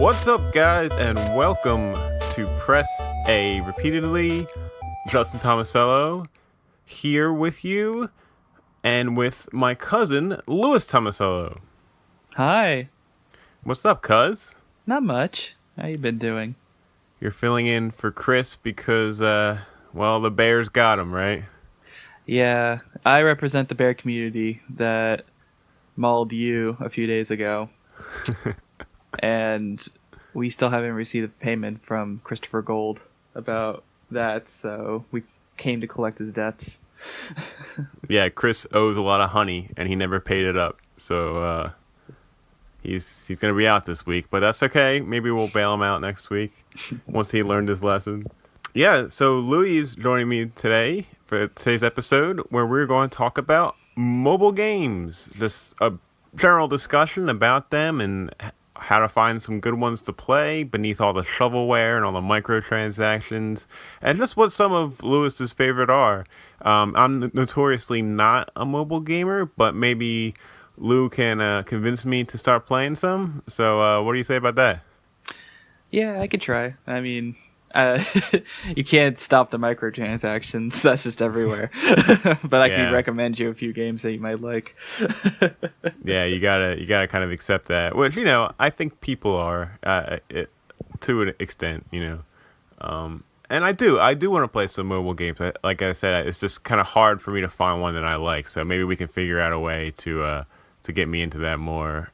What's up, guys, and welcome to Press A repeatedly. Justin Tomasello here with you, and with my cousin, Louis Tomasello. Hi. What's up, cuz? Not much. How you been doing? You're filling in for Chris because, well, the Bears got him, right? Yeah, I represent the bear community that mauled you a few days ago. And we still haven't received a payment from Christopher Gold about that, so we came to collect his debts. Yeah, Chris owes a lot of honey, and he never paid it up, so he's going to be out this week, but that's okay. Maybe we'll bail him out next week once he learned his lesson. Yeah, so Louis is joining me today for today's episode, where we're going to talk about mobile games, just a general discussion about them and how to find some good ones to play beneath all the shovelware and all the microtransactions, and just what some of Lewis's favorite are. I'm notoriously not a mobile gamer, but maybe Lou can convince me to start playing some. So what do you say about that? Yeah, I could try. I mean, you can't stop the microtransactions. That's just everywhere. But I can recommend you a few games that you might like. Yeah, you gotta kind of accept that. Which, I think people are to an extent, And I do want to play some mobile games. Like I said, it's just kind of hard for me to find one that I like. So maybe we can figure out a way to get me into that more.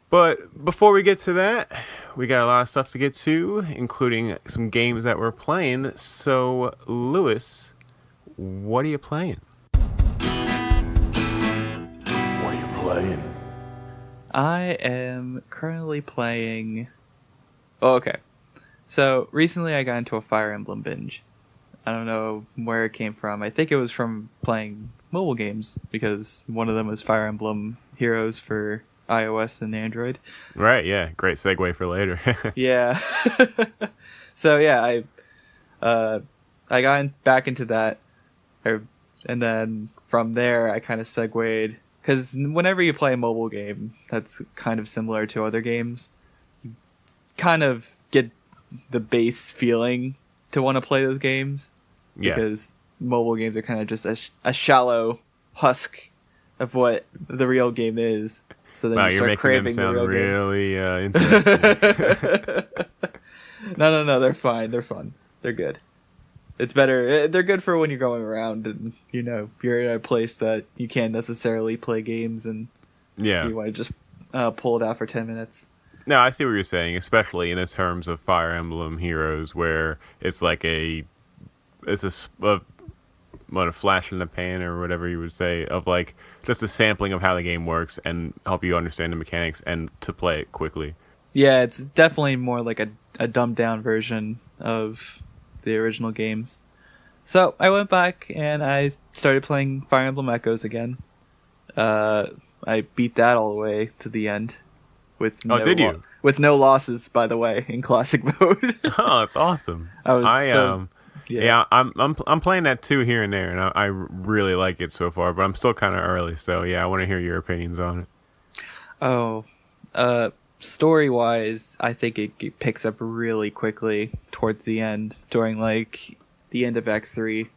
But before we get to that, we got a lot of stuff to get to, including some games that we're playing. So, Louis, what are you playing? I am currently playing... Oh, okay. So, recently I got into a Fire Emblem binge. I don't know where it came from. I think it was from playing mobile games, because one of them was Fire Emblem Heroes for iOS and Android. Right, yeah. Great segue for later. Yeah. So, yeah, I got back into that, and then from there I kind of segued, because whenever you play a mobile game that's kind of similar to other games, you kind of get the base feeling to want to play those games. Yeah. Because mobile games are kind of just a shallow husk of what the real game is. So then you start craving the real game. Really interesting. No, they're fine. They're fun. They're good. It's better. They're good for when you're going around and, you're in a place that you can't necessarily play games and you want to just pull it out for 10 minutes. No, I see what you're saying, especially in the terms of Fire Emblem Heroes, where it's like a flash in the pan or whatever you would say, of like just a sampling of how the game works and help you understand the mechanics and to play it quickly. Yeah, it's definitely more like a dumbed down version of the original games. So I went back and I started playing Fire Emblem Echoes again. I beat that all the way to the end. With no losses, by the way, in classic mode. Oh, it's awesome. I'm playing that too here and there, and I really like it so far, but I'm still kind of early, so yeah, I want to hear your opinions on it. Oh, story-wise, I think it picks up really quickly towards the end, during like the end of Act 3.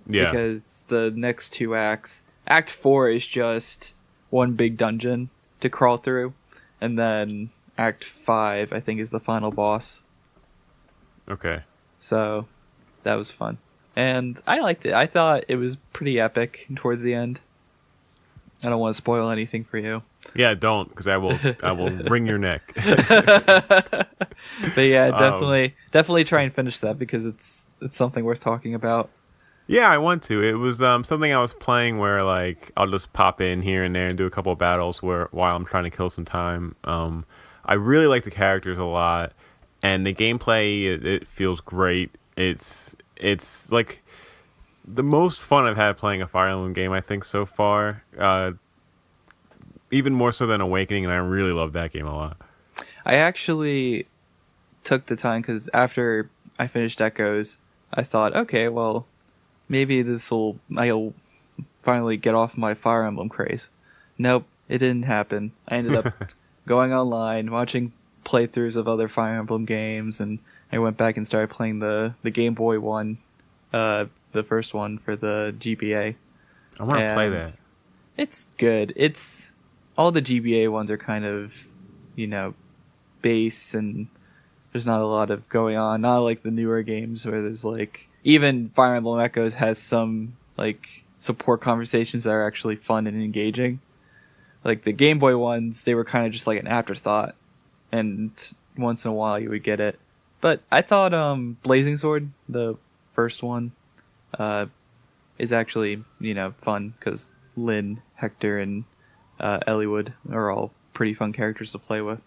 Yeah. Because the next two acts, Act 4 is just one big dungeon to crawl through, and then Act 5, I think, is the final boss. Okay. So, that was fun. And I liked it. I thought it was pretty epic towards the end. I don't want to spoil anything for you. Yeah, don't, because I will wring your neck. But yeah, definitely try and finish that, because it's something worth talking about. Yeah, I want to. It was something I was playing where like I'll just pop in here and there and do a couple of battles while I'm trying to kill some time. I really like the characters a lot, and the gameplay it feels great. It's like the most fun I've had playing a Fire Emblem game, I think, so far. Even more so than Awakening, and I really love that game a lot. I actually took the time, because after I finished Echoes, I thought, okay, well, maybe I'll finally get off my Fire Emblem craze. Nope, it didn't happen. I ended up going online, watching playthroughs of other Fire Emblem games, and I went back and started playing the Game Boy one, the first one for the GBA. I want to play that. It's good. All the GBA ones are kind of, base, and there's not a lot of going on. Not like the newer games where there's like, even Fire Emblem Echoes has some like support conversations that are actually fun and engaging. Like the Game Boy ones, they were kind of just like an afterthought, and once in a while you would get it. But I thought Blazing Sword, the first one, is actually fun because Lynn, Hector, and Eliwood are all pretty fun characters to play with.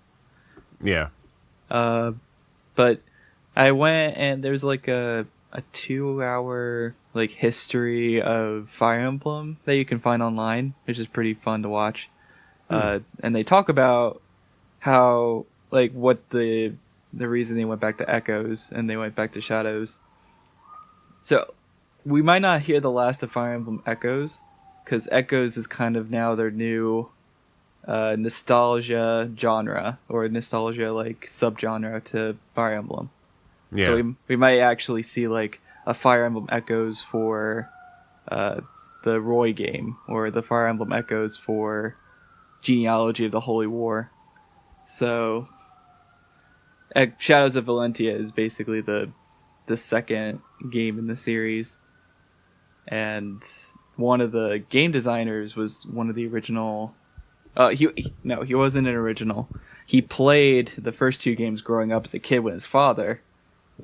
Yeah. But I went and there's like a 2-hour like history of Fire Emblem that you can find online, which is pretty fun to watch. And they talk about how like what the reason they went back to Echoes and they went back to Shadows. So we might not hear the last of Fire Emblem Echoes, because Echoes is kind of now their new nostalgia genre, or nostalgia like subgenre to Fire Emblem. Yeah. So we might actually see like a Fire Emblem Echoes for the Roy game, or the Fire Emblem Echoes for Genealogy of the Holy War. So Shadows of Valentia is basically the second game in the series, and one of the game designers was one of the original. He wasn't an original. He played the first 2 games growing up as a kid with his father,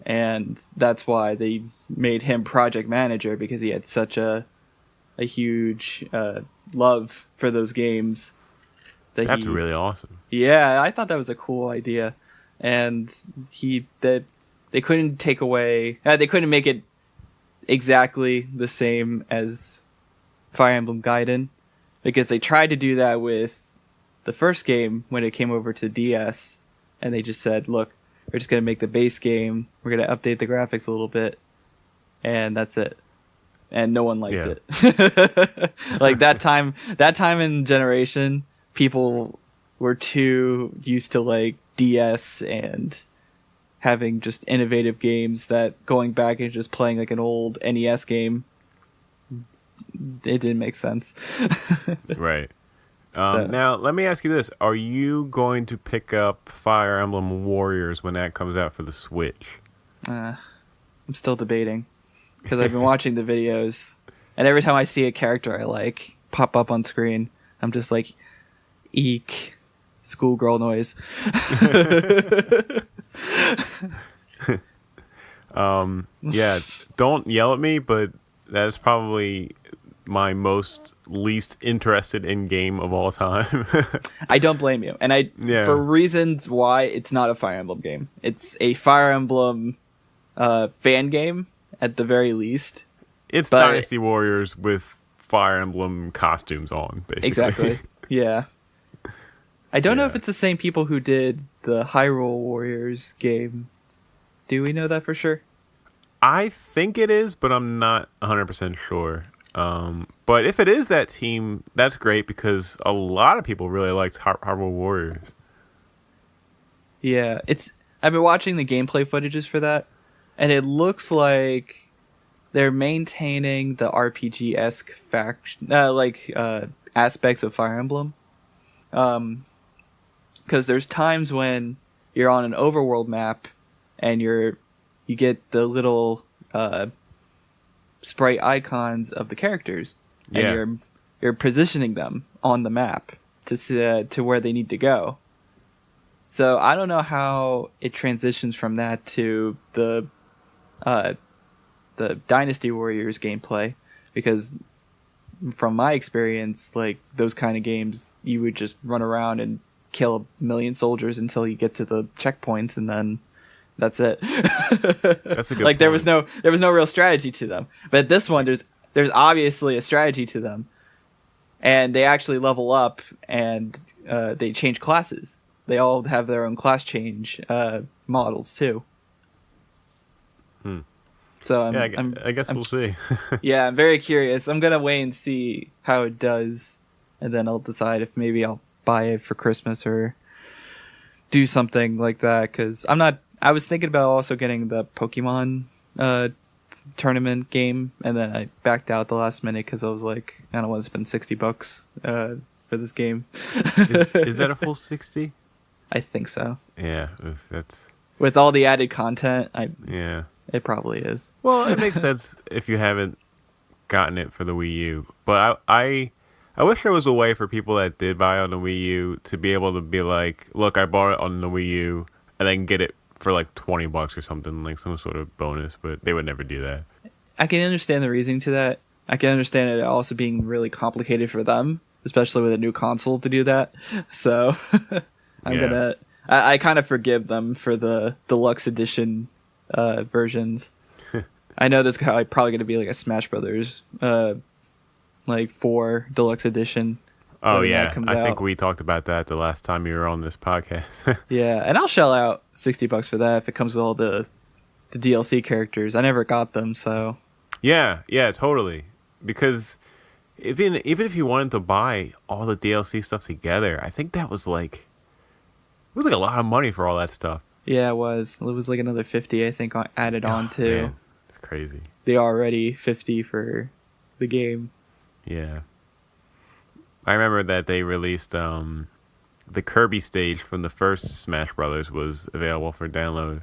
and that's why they made him project manager, because he had such a huge love for those games. That's really awesome. Yeah, I thought that was a cool idea, and they couldn't take away. They couldn't make it exactly the same as Fire Emblem Gaiden, because they tried to do that with the first game when it came over to DS, and they just said, look, we're just going to make the base game, we're going to update the graphics a little bit, and that's it. And no one liked it. Like that time in generation, people were too used to like DS and having just innovative games, that going back and just playing like an old NES game, it didn't make sense. Right. Now, let me ask you this. Are you going to pick up Fire Emblem Warriors when that comes out for the Switch? I'm still debating, because I've been watching the videos, and every time I see a character I like pop up on screen, I'm just like, eek, schoolgirl noise. Yeah, don't yell at me, but that is probably my most least interested in game of all time. I don't blame you, and for reasons why it's not a Fire Emblem game. It's a Fire Emblem fan game at the very least. It's Dynasty Warriors with Fire Emblem costumes on, basically. Exactly. Yeah. I don't know if it's the same people who did the Hyrule Warriors game. Do we know that for sure? I think it is, but I'm not 100% sure. But if it is that team, that's great, because a lot of people really liked Hyrule Warriors. Yeah, I've been watching the gameplay footages for that, and it looks like they're maintaining the RPG-esque aspects of Fire Emblem. Because there's times when you're on an overworld map and you get the little sprite icons of the characters, and you're positioning them on the map to where they need to go. So I don't know how it transitions from that to the Dynasty Warriors gameplay, because from my experience, like those kind of games, you would just run around and kill 1 million soldiers until you get to the checkpoints, and then that's it. That's a good like point. there was no real strategy to them. But this one, there's obviously a strategy to them, and they actually level up, and they change classes. They all have their own class change models too. So I guess we'll see. Yeah, I'm very curious. I'm gonna wait and see how it does, and then I'll decide if maybe I'll buy it for Christmas or do something like that, because I was thinking about also getting the Pokemon tournament game, and then I backed out the last minute because I was like, I don't want to spend $60 for this game. Is that a full 60? I think so. Yeah, that's with all the added content. Yeah, it probably is. Well, it makes sense if you haven't gotten it for the Wii U, but I wish there was a way for people that did buy on the Wii U to be able to be like, look, I bought it on the Wii U, and then get it for like $20 or something, like some sort of bonus, but they would never do that. I can understand the reasoning to that. I can understand it also being really complicated for them, especially with a new console to do that. So I kind of forgive them for the deluxe edition versions. I know there's probably going to be like a Smash Brothers like 4 deluxe edition. Oh yeah, I think we talked about that the last time you were on this podcast. Yeah, and I'll shell out $60 for that if it comes with all the DLC characters. I never got them, so yeah, totally. Because even if you wanted to buy all the DLC stuff together, I think that was like a lot of money for all that stuff. Yeah, it was. It was like another $50, I think, added on to. Man, it's crazy. The already $50 for the game. Yeah. I remember that they released the Kirby stage from the first Smash Brothers was available for download,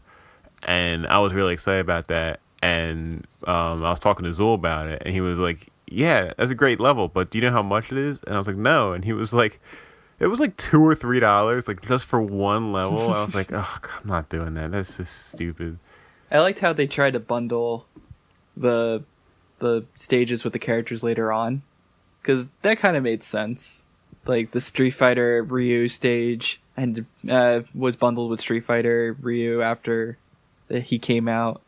and I was really excited about that. And I was talking to Zool about it, and he was like, "Yeah, that's a great level, but do you know how much it is?" And I was like, "No," and he was like, "It was like $2 or $3, like just for one level." I was like, "Oh, I'm not doing that. That's just stupid." I liked how they tried to bundle the stages with the characters later on, because that kind of made sense. Like the Street Fighter Ryu stage and was bundled with Street Fighter Ryu after he came out.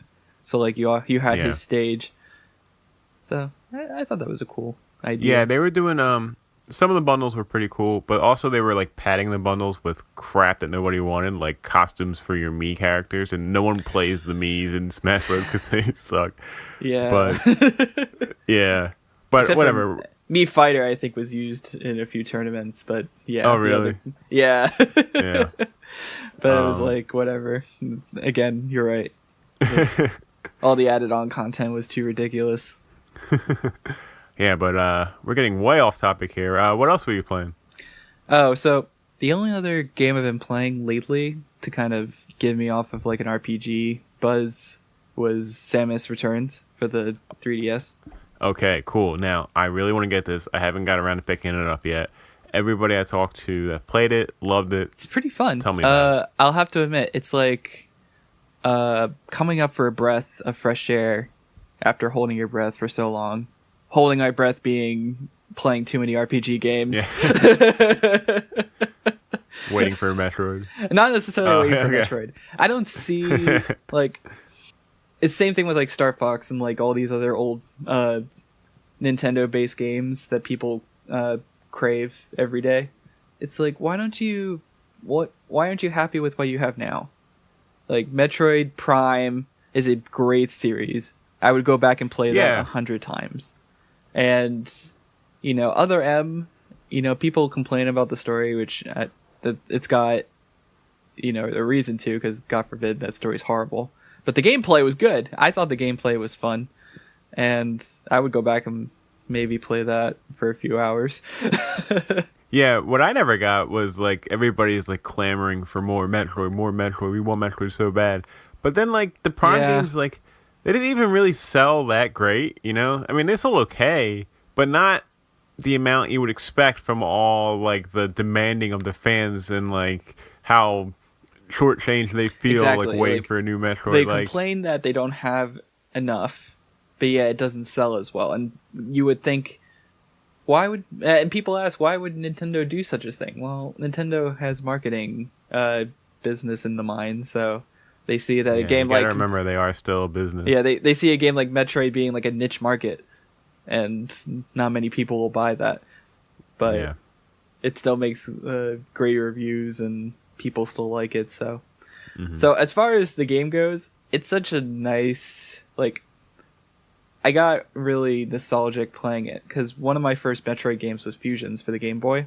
So like you had his stage. So I thought that was a cool idea. Yeah, they were doing some of the bundles were pretty cool, but also they were like padding the bundles with crap that nobody wanted, like costumes for your Mii characters, and no one plays the Miis in Smash Bros. Because they suck. Yeah. But yeah, but except whatever. Mii Fighter, I think, was used in a few tournaments, but yeah. Oh really? Yeah. Yeah. But it was like whatever. Again, you're right. All the added on content was too ridiculous. Yeah, but we're getting way off topic here. What else were you playing? Oh, so the only other game I've been playing lately to kind of get me off of like an RPG buzz was Samus Returns for the 3DS. Okay, cool. Now, I really want to get this. I haven't got around to picking it up yet. Everybody I talked to that played it, loved it. It's pretty fun. Tell me about it. I'll have to admit, it's like coming up for a breath of fresh air after holding your breath for so long. Holding my breath being playing too many RPG games. Yeah. Waiting for a Metroid. Not necessarily waiting for Metroid. I don't see like it's the same thing with like Star Fox and like all these other old Nintendo based games that people crave every day. It's like why aren't you happy with what you have now? Like Metroid Prime is a great series. I would go back and play that 100 times. And, Other M, people complain about the story, which that it's got, a reason to, because God forbid that story's horrible. But the gameplay was good. I thought the gameplay was fun. And I would go back and maybe play that for a few hours. Yeah, what I never got was, like, everybody's, like, clamoring for more Metroid. We want Metroid so bad. But then, like, the Prime games, like, they didn't even really sell that great, I mean, they sold okay, but not the amount you would expect from all, like, the demanding of the fans and, like, how shortchanged they feel, like, waiting for a new Metroid. They complain that they don't have enough, but yeah, it doesn't sell as well. And you would think, and people ask, why would Nintendo do such a thing? Well, Nintendo has marketing business in the mind, so they see that a game like... remember, they are still a business. Yeah, they see a game like Metroid being like a niche market, and not many people will buy that. But it still makes great reviews, and people still like it, so... Mm-hmm. So as far as the game goes, it's such a nice... like, I got really nostalgic playing it, because one of my first Metroid games was Fusions for the Game Boy.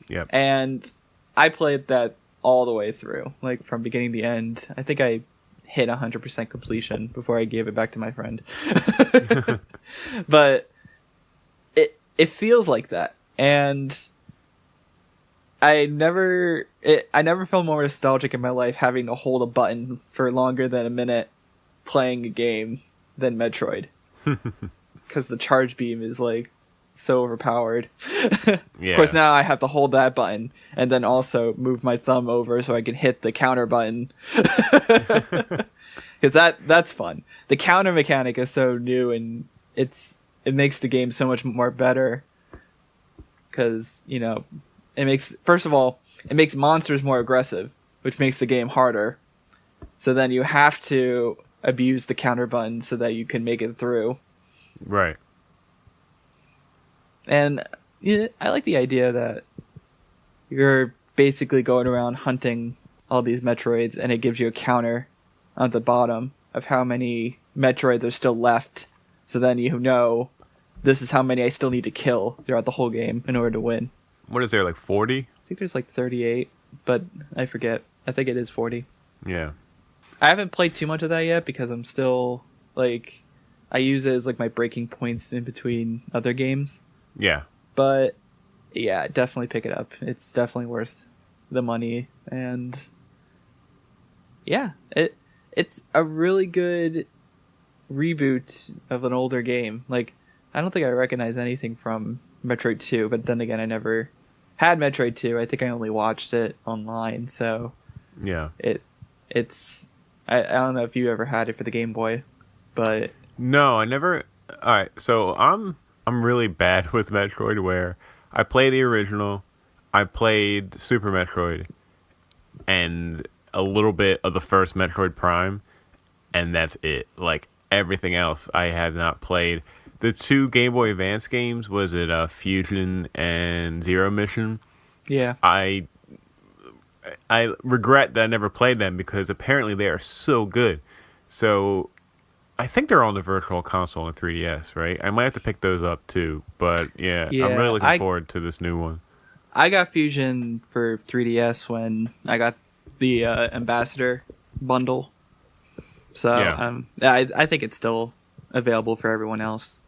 Yep. And I played that all the way through, like from beginning to end. I think I hit 100% completion before I gave it back to my friend. But it feels like that, and I never felt more nostalgic in my life having to hold a button for longer than a minute playing a game than Metroid, because the charge beam is like so overpowered. Yeah. Of course, now I have to hold that button and then also move my thumb over so I can hit the counter button. Because that's fun. The counter mechanic is so new, and it makes the game so much more better. Because, you know, first of all, it makes monsters more aggressive, which makes the game harder. So then you have to abuse the counter button so that you can make it through. Right. And yeah, I like the idea that you're basically going around hunting all these Metroids, and it gives you a counter on the bottom of how many Metroids are still left. So then you know, this is how many I still need to kill throughout the whole game in order to win. What is there, like 40? I think there's like 38, but I forget. I think it is 40. Yeah. I haven't played too much of that yet because I'm still, like, I use it as like my breaking points in between other games. Yeah. But yeah, definitely pick it up. It's definitely worth the money, and yeah, it's a really good reboot of an older game. Like, I don't think I recognize anything from Metroid 2, but then again, I never had Metroid 2. I think I only watched it online, so yeah. It's I don't know if you ever had it for the Game Boy, but No, I never. All right, so I'm really bad with Metroid, where I play the original, I played Super Metroid, and a little bit of the first Metroid Prime, and that's it. Like, everything else I have not played. The two Game Boy Advance games, was it Fusion and Zero Mission? yeah. I regret that I never played them, because apparently they are so good. So I think they're on the Virtual Console and 3DS, right? I might have to pick those up too. But yeah, I'm really looking forward to this new one. I got Fusion for 3DS when I got the Ambassador bundle. So Yeah. I think it's still available for everyone else.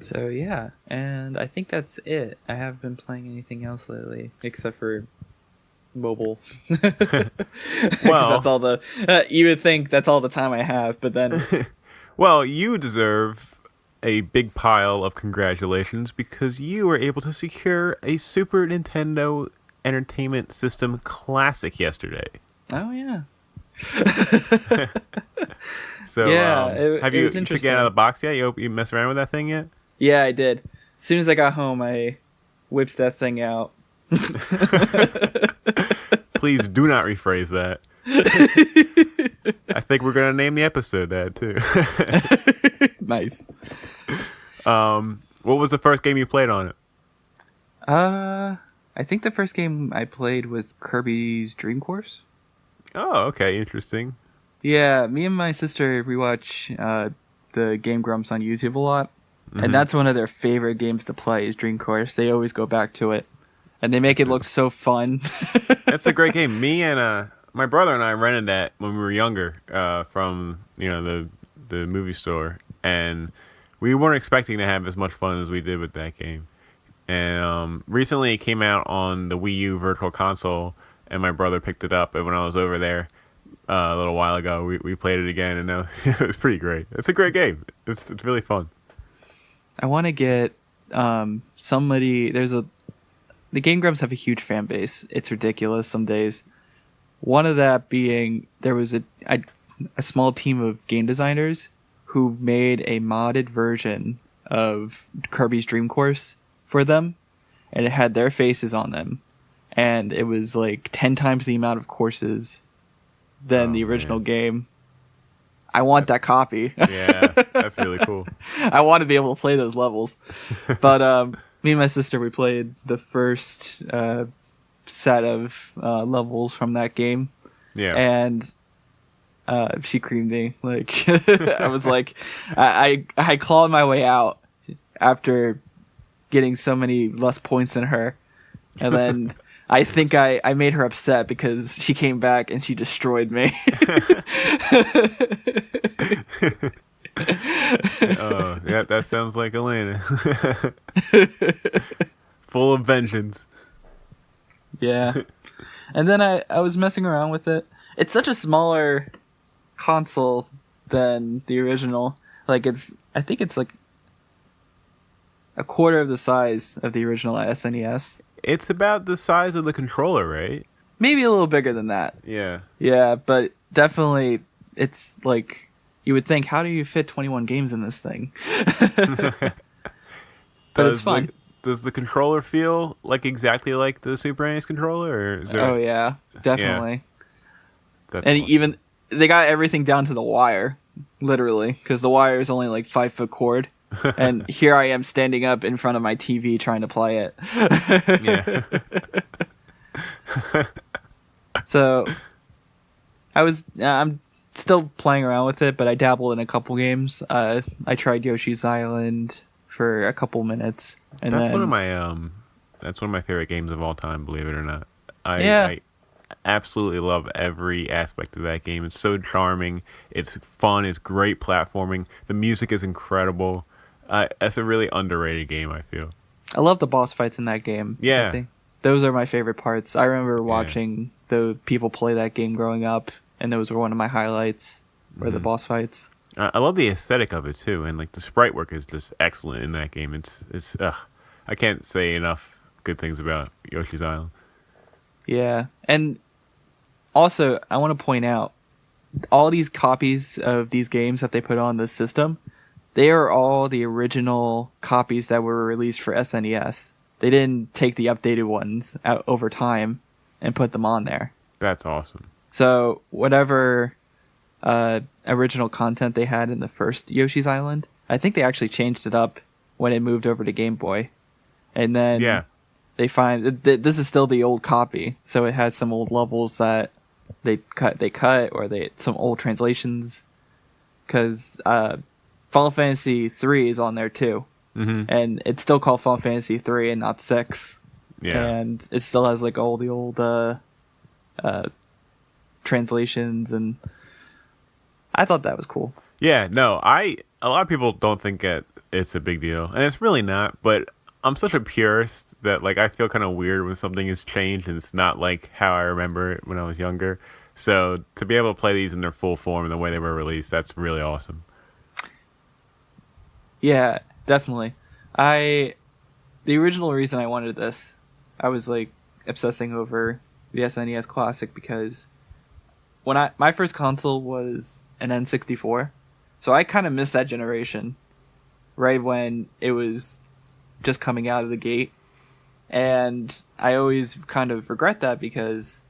So yeah, and I think that's it. I haven't been playing anything else lately except for mobile. Well, that's all the you would think that's all the time I have, but then well, you deserve a big pile of congratulations, because you were able to secure a Super Nintendo Entertainment System Classic yesterday. oh yeah. So Yeah, have it you was took it interesting. out of the box yet? You messed around with that thing yet? Yeah, I did. As soon as I got home, I whipped that thing out. Please do not rephrase that. I think we're gonna name the episode that too. Nice. What was the first game you played on it? I think the first game I played was Kirby's Dream Course. Oh, okay, interesting. Yeah, me and my sister rewatch the Game Grumps on YouTube a lot, and that's one of their favorite games to play is Dream Course. They always go back to it, and they make it look so fun. That's a great game. Me and my brother and I rented that when we were younger from the movie store, and we weren't expecting to have as much fun as we did with that game. And recently it came out on the Wii U Virtual Console, and my brother picked it up, and when I was over there a little while ago, we played it again, and it was pretty great. It's a great game. It's really fun. I want to get somebody. The Game Grumps have a huge fan base. It's ridiculous some days. One of that being there was a small team of game designers who made a modded version of Kirby's Dream Course for them, and it had their faces on them, and it was like 10 times the amount of courses than the original game. I want that copy. Yeah, that's really cool. I want to be able to play those levels. But me and my sister, we played the first set of levels from that game. Yeah. And she creamed me. Like, I was like, I clawed my way out after getting so many less points than her. And then I think I made her upset because she came back and she destroyed me. Oh, yeah, that sounds like Elena. Full of vengeance. Yeah. And then I was messing around with it. It's such a smaller console than the original. Like I think it's like a quarter of the size of the original SNES. It's about the size of the controller, right? Maybe a little bigger than that. Yeah. Yeah, but definitely it's like you would think, how do you fit 21 games in this thing? But it's fun. Does the controller feel like exactly like the Super NES controller? Or is there... Oh yeah, definitely. Yeah. And even they got everything down to the wire, literally, because the wire is only like 5-foot cord. And here I am standing up in front of my TV trying to play it. Yeah. So I'm still playing around with it, but I dabbled in a couple games. I tried Yoshi's Island for a couple minutes, and That's then one of my favorite games of all time, believe it or not. I absolutely love every aspect of that game. It's so charming. It's fun. It's great platforming. The music is incredible. It's a really underrated game, I feel. I love the boss fights in that game. Yeah. I think those are my favorite parts. I remember watching the people play that game growing up, and those were one of my highlights, were the boss fights. I love the aesthetic of it too, and like the sprite work is just excellent in that game. It's I can't say enough good things about Yoshi's Island. Yeah, and also I want to point out all these copies of these games that they put on the system, they are all the original copies that were released for SNES. They didn't take the updated ones out over time and put them on there. That's awesome. So whatever original content they had in the first Yoshi's Island, I think they actually changed it up when it moved over to Game Boy. And then they find this is still the old copy, so it has some old levels that they cut, or some old translations, because Final Fantasy 3 is on there too. Mm-hmm. And it's still called Final Fantasy 3 and not 6. Yeah. And it still has like all the old translations, and I thought that was cool. Yeah, no, a lot of people don't think it's a big deal, and it's really not, but I'm such a purist that like I feel kind of weird when something is changed and it's not like how I remember it when I was younger. So to be able to play these in their full form and the way they were released, that's really awesome. Yeah, definitely. The original reason I wanted this, I was like obsessing over the SNES Classic because when my first console was an N64, so I kind of missed that generation, right when it was just coming out of the gate, and I always kind of regret that because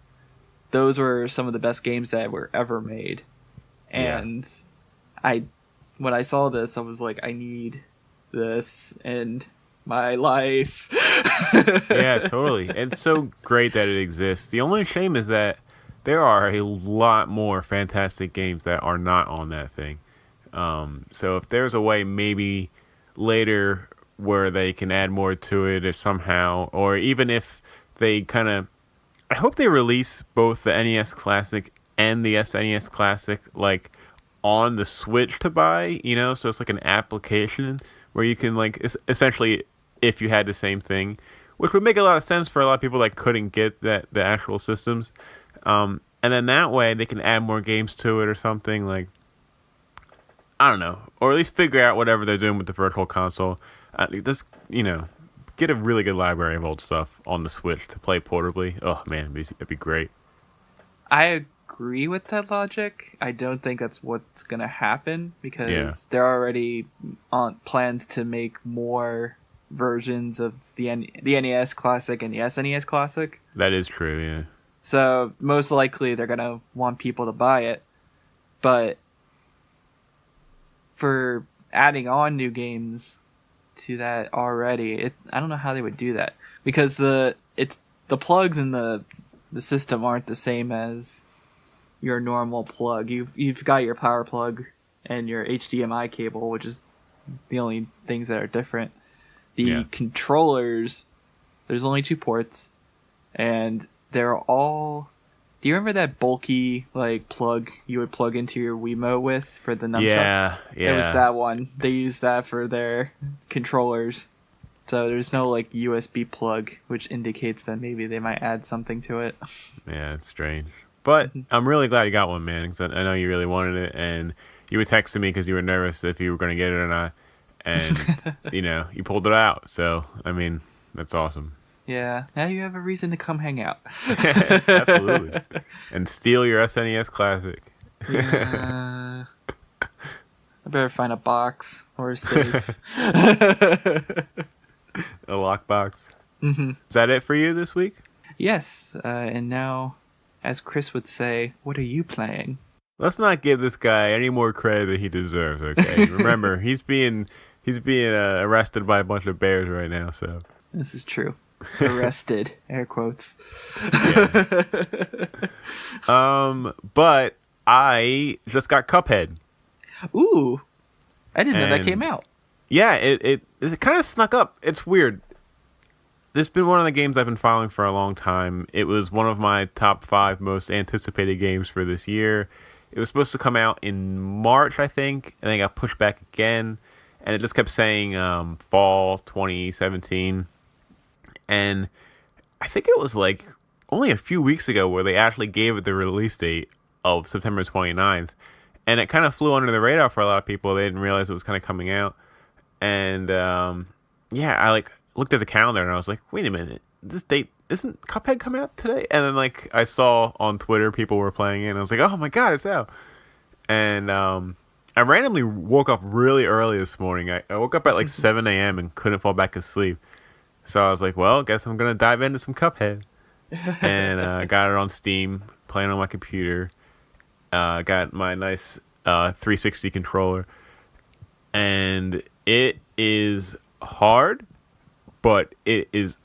those were some of the best games that were ever made, and when I saw this, I was like, I need this in my life. Yeah, totally. It's so great that it exists. The only shame is that there are a lot more fantastic games that are not on that thing. So if there's a way maybe later where they can add more to it or somehow, or even if they kind of... I hope they release both the NES Classic and the SNES Classic like on the Switch to buy, you know, so it's like an application where you can like essentially, if you had the same thing, which would make a lot of sense for a lot of people that couldn't get the actual systems, and then that way they can add more games to it or something, like I don't know, or at least figure out whatever they're doing with the Virtual Console. Just, you know, get a really good library of old stuff on the Switch to play portably. Oh man, it'd be great. I agree with that logic. I don't think that's what's gonna happen because there are already plans to make more versions of the NES Classic and the SNES Classic. That is true, yeah. So most likely they're gonna want people to buy it, but for adding on new games to that already, I don't know how they would do that because the plugs in the system aren't the same as your normal plug. You've got your power plug and your HDMI cable, which is the only things that are different. The controllers, there's only 2 ports, and they're all. Do you remember that bulky like plug you would plug into your Wiimote with for the nunchuck? Yeah. It was that one. They used that for their controllers. So there's no like USB plug, which indicates that maybe they might add something to it. Yeah, it's strange. But I'm really glad you got one, man, because I know you really wanted it, and you were texting me because you were nervous if you were going to get it or not. And, you pulled it out. So, I mean, that's awesome. Yeah, now you have a reason to come hang out. Absolutely. And steal your SNES Classic. Yeah. I better find a box or a safe. A lockbox. Mm-hmm. Is that it for you this week? Yes, and now, as Chris would say, what are you playing? Let's not give this guy any more credit than he deserves, okay? Remember, he's being arrested by a bunch of bears right now, so. This is true. Arrested, air quotes. Yeah. But I just got Cuphead. Ooh, I didn't know that came out. Yeah, it kind of snuck up. It's weird. This has been one of the games I've been following for a long time. It was one of my top 5 most anticipated games for this year. It was supposed to come out in March, I think, and then got pushed back again. And it just kept saying fall 2017. And I think it was like only a few weeks ago where they actually gave it the release date of September 29th. And it kind of flew under the radar for a lot of people. They didn't realize it was kind of coming out. And I looked at the calendar and I was like, wait a minute, this date, isn't Cuphead come out today? And then I saw on Twitter people were playing it and I was like, oh my god, it's out. And I randomly woke up really early this morning. I woke up at 7 a.m. and couldn't fall back asleep. So I was like, well, guess I'm going to dive into some Cuphead. And got it on Steam, playing on my computer. Got my nice 360 controller. And it is hard, but it is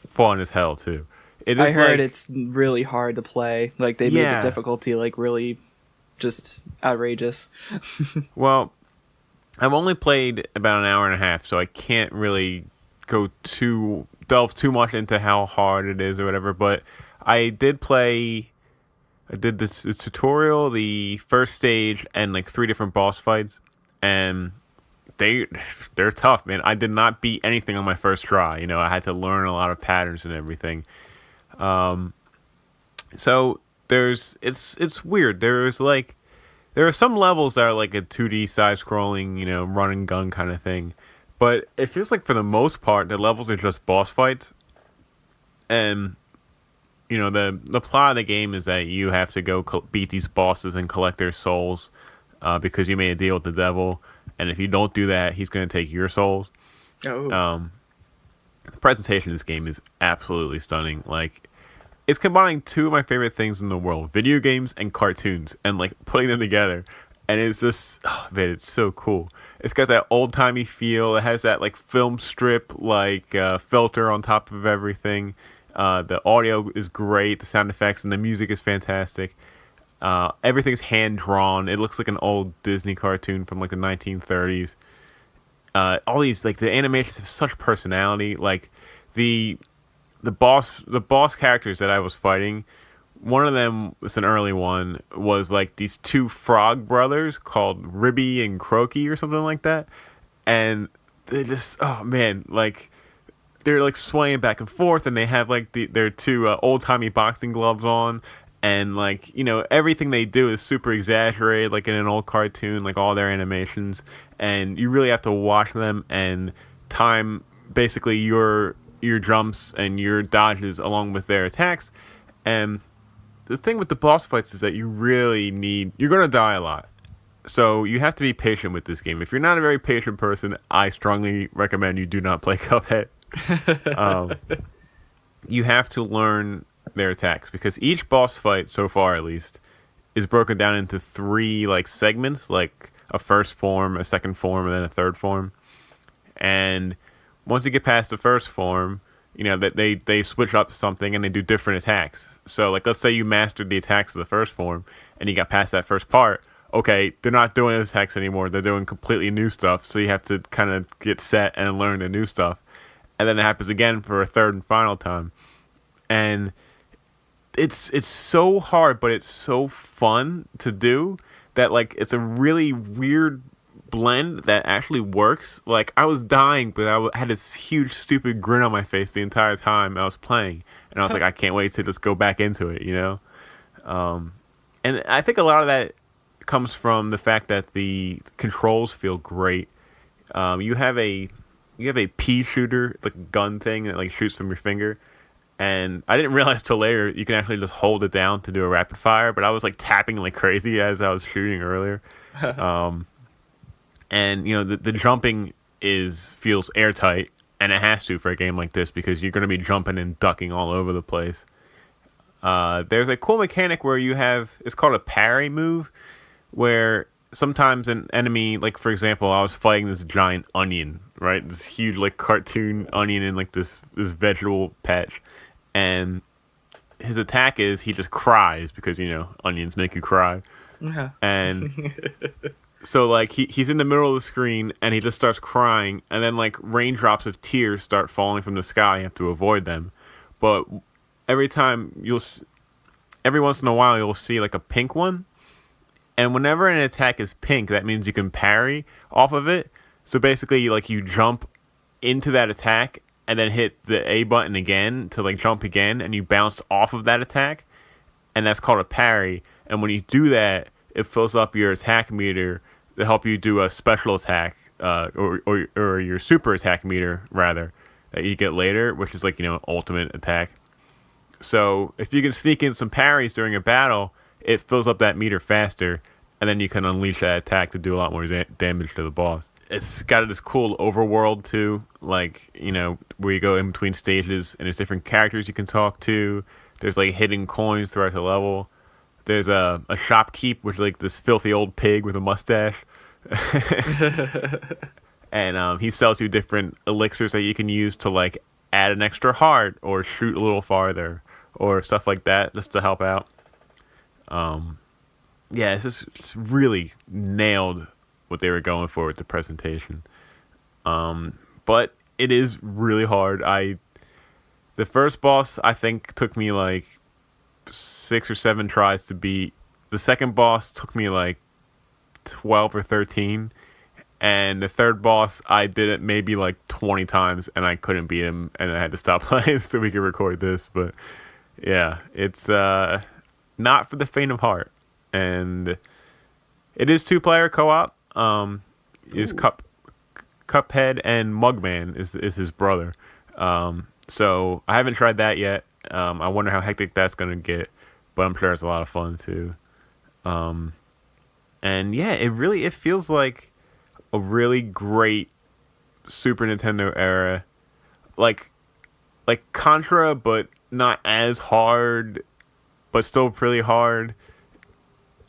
fun as hell, too. I heard it's really hard to play. They made the difficulty, really just outrageous. Well, I've only played about an hour and a half, so I can't really delve too much into how hard it is or whatever, but I did the tutorial, the first stage, and 3 different boss fights, and they're tough, man. I did not beat anything on my first try. I had to learn a lot of patterns and everything. So it's weird. There are some levels that are like a 2D side scrolling, run and gun kind of thing. But it feels like for the most part, the levels are just boss fights. And, the plot of the game is that you have to go beat these bosses and collect their souls because you made a deal with the devil. And if you don't do that, he's going to take your souls. Oh. The presentation of this game is absolutely stunning. It's combining 2 of my favorite things in the world, video games and cartoons, and putting them together. And it's just, man, it's so cool. It's got that old-timey feel. It has that film strip filter on top of everything. The audio is great. The sound effects and the music is fantastic. Everything's hand-drawn. It looks like an old Disney cartoon from the 1930s. All these the animations have such personality. The boss characters that I was fighting, one of them was an early one, was these 2 frog brothers called Ribby and Croaky or something like that. And they just, oh man, they're swaying back and forth, and they have their 2 old-timey boxing gloves on. And everything they do is super exaggerated, in an old cartoon, all their animations. And you really have to watch them and time basically your jumps and your dodges along with their attacks. And the thing with the boss fights is that you're going to die a lot. So you have to be patient with this game. If you're not a very patient person, I strongly recommend you do not play Cuphead. You have to learn their attacks because each boss fight, so far at least, is broken down into 3 segments, a first form, a second form, and then a third form. And once you get past the first form, that they switch up something and they do different attacks. So let's say you mastered the attacks of the first form and you got past that first part. Okay, they're not doing those attacks anymore. They're doing completely new stuff. So you have to kind of get set and learn the new stuff. And then it happens again for a third and final time. and it's so hard, but it's so fun to do that like it's a really weird blend that actually works. Like I was dying, but had this huge stupid grin on my face the entire time I was playing, and I was like, I can't wait to just go back into it, you know. And I think a lot of that comes from the fact that the controls feel great. You have a pea shooter, like gun thing that like shoots from your finger, and I didn't realize till later you can actually just hold it down to do a rapid fire. But I was like tapping like crazy as I was shooting earlier. And you know the jumping feels airtight, and it has to for a game like this because you're going to be jumping and ducking all over the place. There's a cool mechanic where it's called a parry move, where sometimes an enemy, like for example, I was fighting this giant onion, right? This huge like cartoon onion in like this vegetable patch, and his attack is he just cries because you know onions make you cry, and so like he's in the middle of the screen and he just starts crying, and then like raindrops of tears start falling from the sky. You have to avoid them, but every once in a while you'll see like a pink one, and whenever an attack is pink, that means you can parry off of it. So basically, like you jump into that attack and then hit the A button again to like jump again, and you bounce off of that attack, and that's called a parry. And when you do that, it fills up your attack meter to help you do a special attack, or your super attack meter rather, that you get later, which is like, you know, ultimate attack. So if you can sneak in some parries during a battle, it fills up that meter faster, and then you can unleash that attack to do a lot more damage to the boss. It's got this cool overworld too, like, you know, where you go in between stages, and there's different characters you can talk to. There's like hidden coins throughout the level. There's a shopkeep, which is like this filthy old pig with a mustache. And he sells you different elixirs that you can use to like add an extra heart or shoot a little farther or stuff like that, just to help out. Yeah, it's really nailed what they were going for with the presentation. But it is really hard. The first boss I think took me like 6 or 7 tries to beat. The second boss took me like 12 or 13. And the third boss, I did it maybe like 20 times, and I couldn't beat him, and I had to stop playing so we could record this. But yeah, it's not for the faint of heart. And it is 2-player co-op. Is Cuphead, and Mugman is his brother. So I haven't tried that yet. I wonder how hectic that's gonna get, but I'm sure it's a lot of fun too. And yeah, it feels like a really great Super Nintendo era, like Contra, but not as hard, but still pretty hard.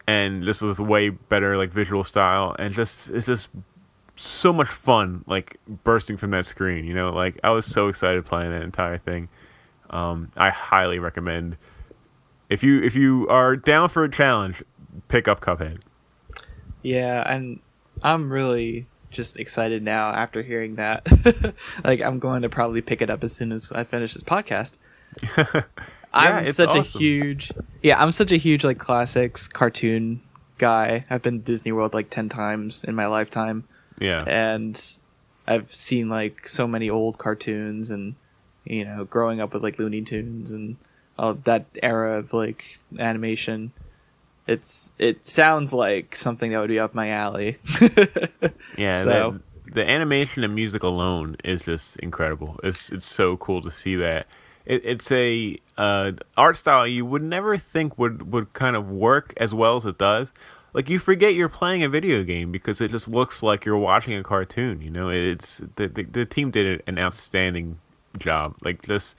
And this was way better, like visual style, and it's just so much fun, like bursting from that screen. You know, like I was so excited playing that entire thing. I highly recommend, if you are down for a challenge, pick up Cuphead. Yeah, and I'm really just excited now after hearing that. Like I'm going to probably pick it up as soon as I finish this podcast. I'm such a huge like classics cartoon guy. I've been to Disney World like 10 times in my lifetime. Yeah. And I've seen like so many old cartoons, and you know, growing up with like Looney Tunes and all that era of like animation. It sounds like something that would be up my alley. Yeah, so the animation and music alone is just incredible. It's so cool to see that. It's a art style you would never think would kind of work as well as it does. Like you forget you're playing a video game because it just looks like you're watching a cartoon. You know, it's the team did an outstanding job. Like just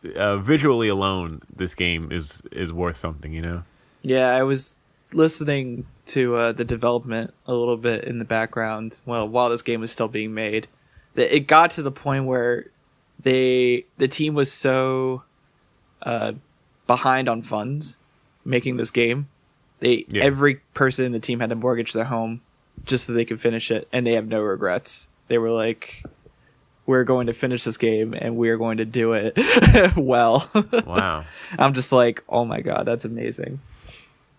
visually alone, this game is worth something. You know. Yeah, I was listening to the development a little bit in the background. Well, while this game was still being made, it got to the point where the team was so behind on funds making this game. Every person in the team had to mortgage their home just so they could finish it, and they have no regrets. They were like, we're going to finish this game and we're going to do it well. Wow. I'm just like, oh my God, that's amazing.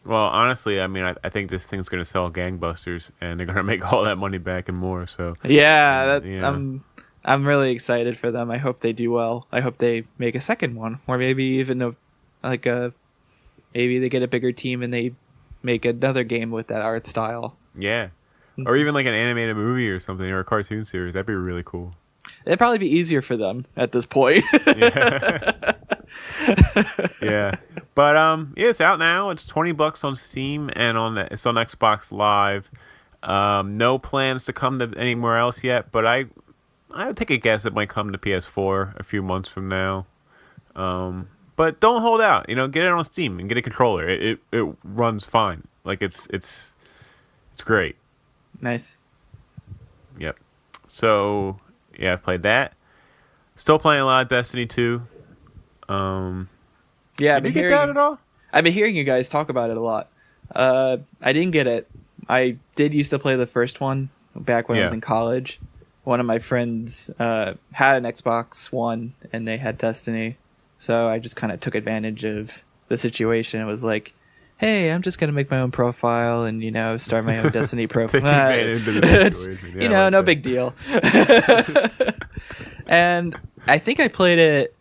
Well, honestly, I mean, I think this thing's going to sell gangbusters, and they're going to make all that money back and more. So yeah, yeah. I'm really excited for them. I hope they do well. I hope they make a second one, or maybe even maybe they get a bigger team and they make another game with that art style. Yeah. Or even like an animated movie or something, or a cartoon series. That'd be really cool. It'd probably be easier for them at this point. Yeah. Yeah. But yeah, it's out now. It's $20 on Steam and it's on Xbox Live. No plans to come to anywhere else yet, but I would take a guess it might come to PS4 a few months from now. But don't hold out. Get it on Steam and get a controller. It runs fine. Like it's great. Nice. Yep. So yeah, I played that. Still playing a lot of Destiny 2. Yeah, did you get that at all? I've been hearing you guys talk about it a lot. I didn't get it. I did used to play the first one back when I was in college. One of my friends had an Xbox One and they had Destiny, so I just kind of took advantage of the situation. It was like, hey, I'm just gonna make my own profile and start my own Destiny profile. Take advantage of the situation. Yeah, no big deal. And I think I played it.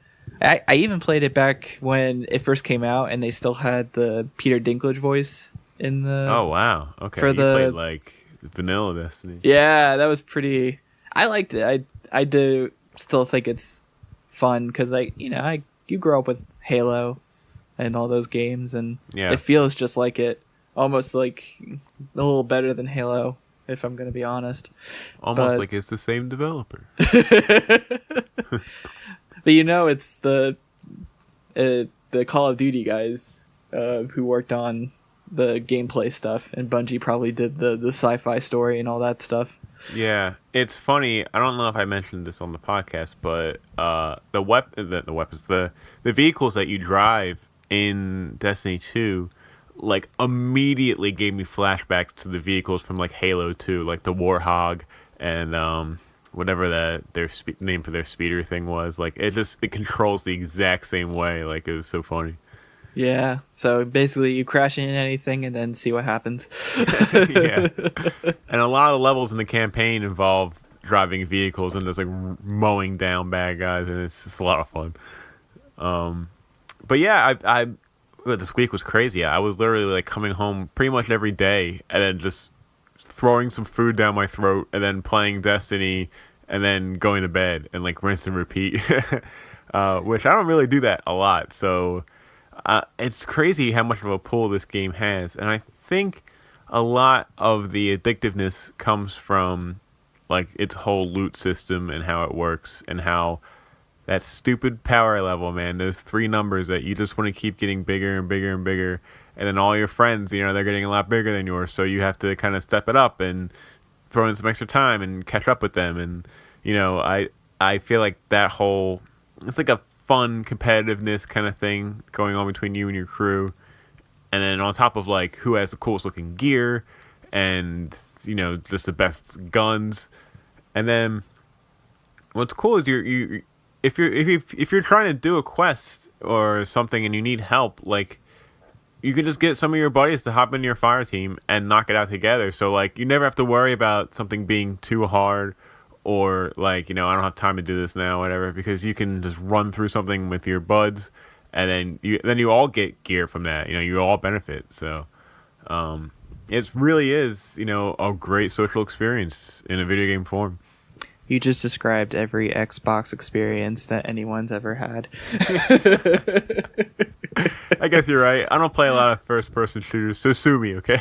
I even played it back when it first came out, and they still had the Peter Dinklage voice in the. Oh wow! Okay, you played like vanilla Destiny. Yeah, that was pretty. I liked it. I do still think it's fun because you grow up with Halo and all those games, and it feels just like it, almost like a little better than Halo, if I'm gonna be honest. Almost like it's the same developer. But it's the Call of Duty guys who worked on the gameplay stuff, and Bungie probably did the sci-fi story and all that stuff. Yeah, it's funny. I don't know if I mentioned this on the podcast, but the vehicles that you drive in Destiny 2, like immediately gave me flashbacks to the vehicles from like Halo 2, like the Warhog and whatever their name for their speeder thing was. Like it controls the exact same way. Like it was so funny. Yeah, so basically you crash into anything and then see what happens. Yeah. And a lot of the levels in the campaign involve driving vehicles and just like mowing down bad guys, and it's just a lot of fun. But yeah, this week was crazy. I was literally like coming home pretty much every day and then just throwing some food down my throat and then playing Destiny and then going to bed and like rinse and repeat. Which I don't really do that a lot. So it's crazy how much of a pull this game has. And I think a lot of the addictiveness comes from like its whole loot system and how it works, and how that stupid power level, man, those 3 numbers that you just want to keep getting bigger and bigger and bigger. And then all your friends, they're getting a lot bigger than yours. So you have to kind of step it up and throw in some extra time and catch up with them. And, I feel like that whole, it's like a fun competitiveness kind of thing going on between you and your crew. And then on top of like who has the coolest looking gear and, just the best guns. And then what's cool is if you're trying to do a quest or something and you need help, like, you can just get some of your buddies to hop into your fire team and knock it out together. So, like, you never have to worry about something being too hard or, like, I don't have time to do this now, whatever, because you can just run through something with your buds, and then you all get gear from that. You all benefit. So, it really is, a great social experience in a video game form. You just described every Xbox experience that anyone's ever had. I guess you're right. I don't play a lot of first-person shooters, so sue me, okay?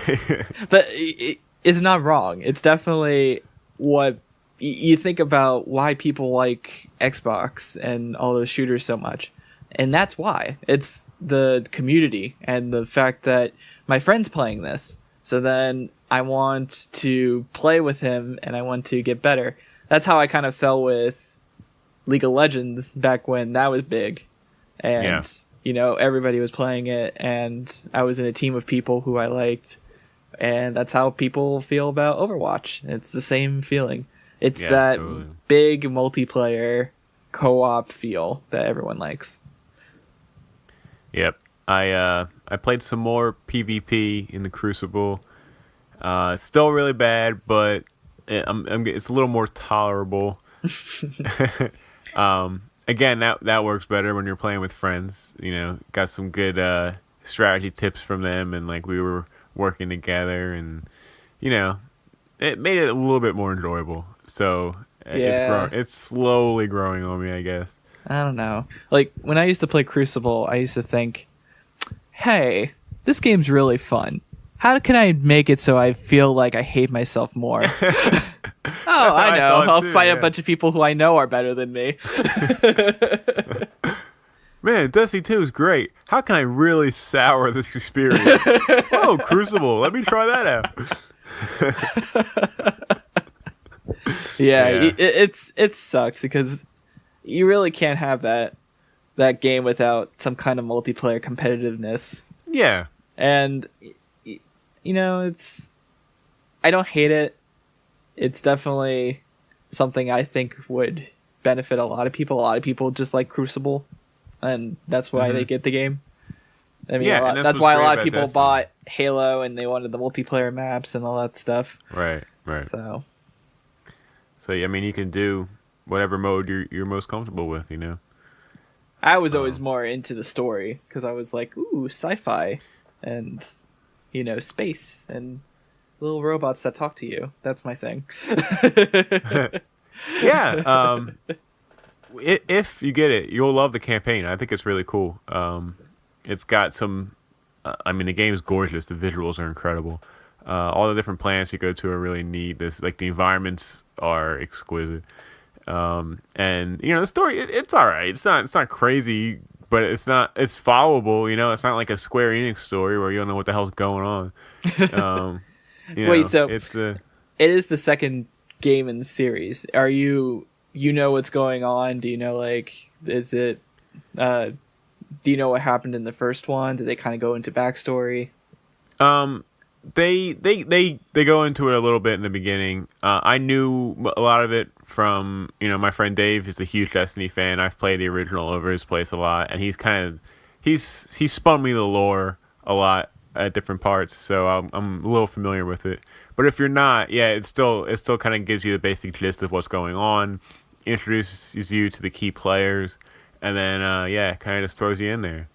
But it's not wrong. It's definitely what you think about why people like Xbox and all those shooters so much. And that's why. It's the community and the fact that my friend's playing this. So then I want to play with him and I want to get better. That's how I kind of fell with League of Legends back when that was big. And, everybody was playing it, and I was in a team of people who I liked. And that's how people feel about Overwatch. It's the same feeling. It's Yeah, that totally. big multiplayer co-op feel that everyone likes. Yep. I played some more PvP in the Crucible. Still really bad, but it's a little more tolerable. Again, that works better when you're playing with friends. You know, got some good strategy tips from them, and like we were working together, and you know, it made it a little bit more enjoyable. So Yeah. it's slowly growing on me, I guess. I don't know. Like, when I used to play Crucible, I used to think, hey, this game's really fun. How can I make it so I feel like I hate myself more? I know. I'll fight a bunch of people who I know are better than me. Man, Destiny 2 is great. How can I really sour this experience? Oh, Crucible. Let me try that out. Yeah. It sucks because you really can't have that game without some kind of multiplayer competitiveness. Yeah. And you know, I don't hate it. It's definitely something I think would benefit a lot of people. A lot of people just like Crucible, and that's why they get the game. I mean, yeah, that's why a lot of people bought Halo and they wanted the multiplayer maps and all that stuff. Right. So I mean, you can do whatever mode you're most comfortable with, you know. I was always more into the story because I was like, ooh, sci-fi, and you know, space and little robots that talk to you. That's my thing. Yeah. If you get it, you'll love the campaign. I think it's really cool. It's got some. I mean, the game is gorgeous. The visuals are incredible. All the different planets you go to are really neat. The environments are exquisite. And you know, the story it's all right. It's not crazy, but it's followable. You know, it's not like a Square Enix story where you don't know what the hell's going on. Wait, so it is the second game in the series. Are you know what's going on? Do you know, like, is it? Do you know what happened in the first one? Do they kind of go into backstory? They go into it a little bit in the beginning. I knew a lot of it from, you know, my friend Dave is a huge Destiny fan. I've played the original over his place a lot, and he's spun me the lore a lot at different parts, so I'm a little familiar with it. But if you're not, yeah, it still kind of gives you the basic gist of what's going on, introduces you to the key players, and then kind of just throws you in there.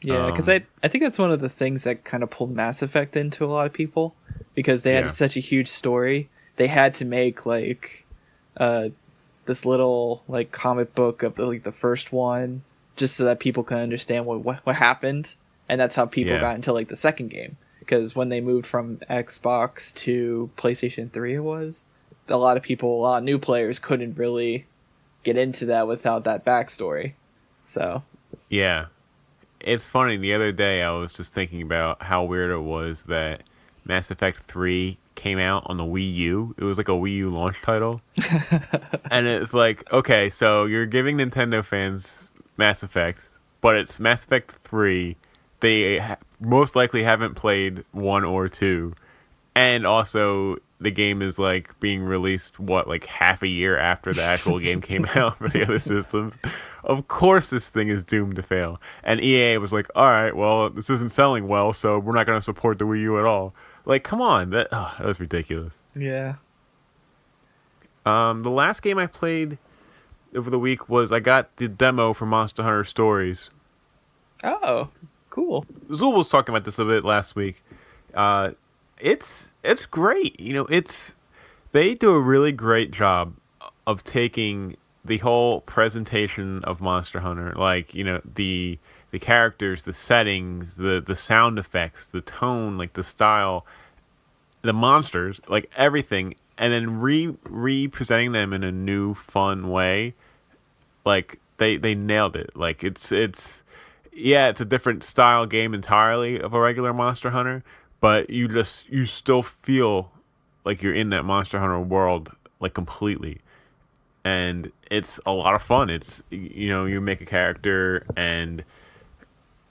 Yeah, because I think that's one of the things that kind of pulled Mass Effect into a lot of people, because they had such a huge story. They had to make like this little like comic book of the first one, just so that people can understand what happened, and that's how people got into like the second game. Because when they moved from Xbox to PlayStation 3, a lot of new players couldn't really get into that without that backstory. So yeah. It's funny, the other day I was just thinking about how weird it was that Mass Effect 3 came out on the Wii U. It was like a Wii U launch title. And it's like, okay, so you're giving Nintendo fans Mass Effect, but it's Mass Effect 3. They most likely haven't played 1 or 2. And also, the game is like being released, like half a year after the actual game came out for the other systems. Of course this thing is doomed to fail. And EA was like, all right, well, this isn't selling well, so we're not going to support the Wii U at all. Like, come on, that was ridiculous. yeah. The last game I played over the week was I got the demo for Monster Hunter Stories. Oh, cool. Zul was talking about this a bit last week. It's great. You know, they do a really great job of taking the whole presentation of Monster Hunter, like, you know, the characters, the settings, the sound effects, the tone, like the style, the monsters, like everything, and then re-presenting them in a new fun way. Like they nailed it. Like it's a different style game entirely of a regular Monster Hunter, but you still feel like you're in that Monster Hunter world, like, completely. And it's a lot of fun. It's, you know, you make a character and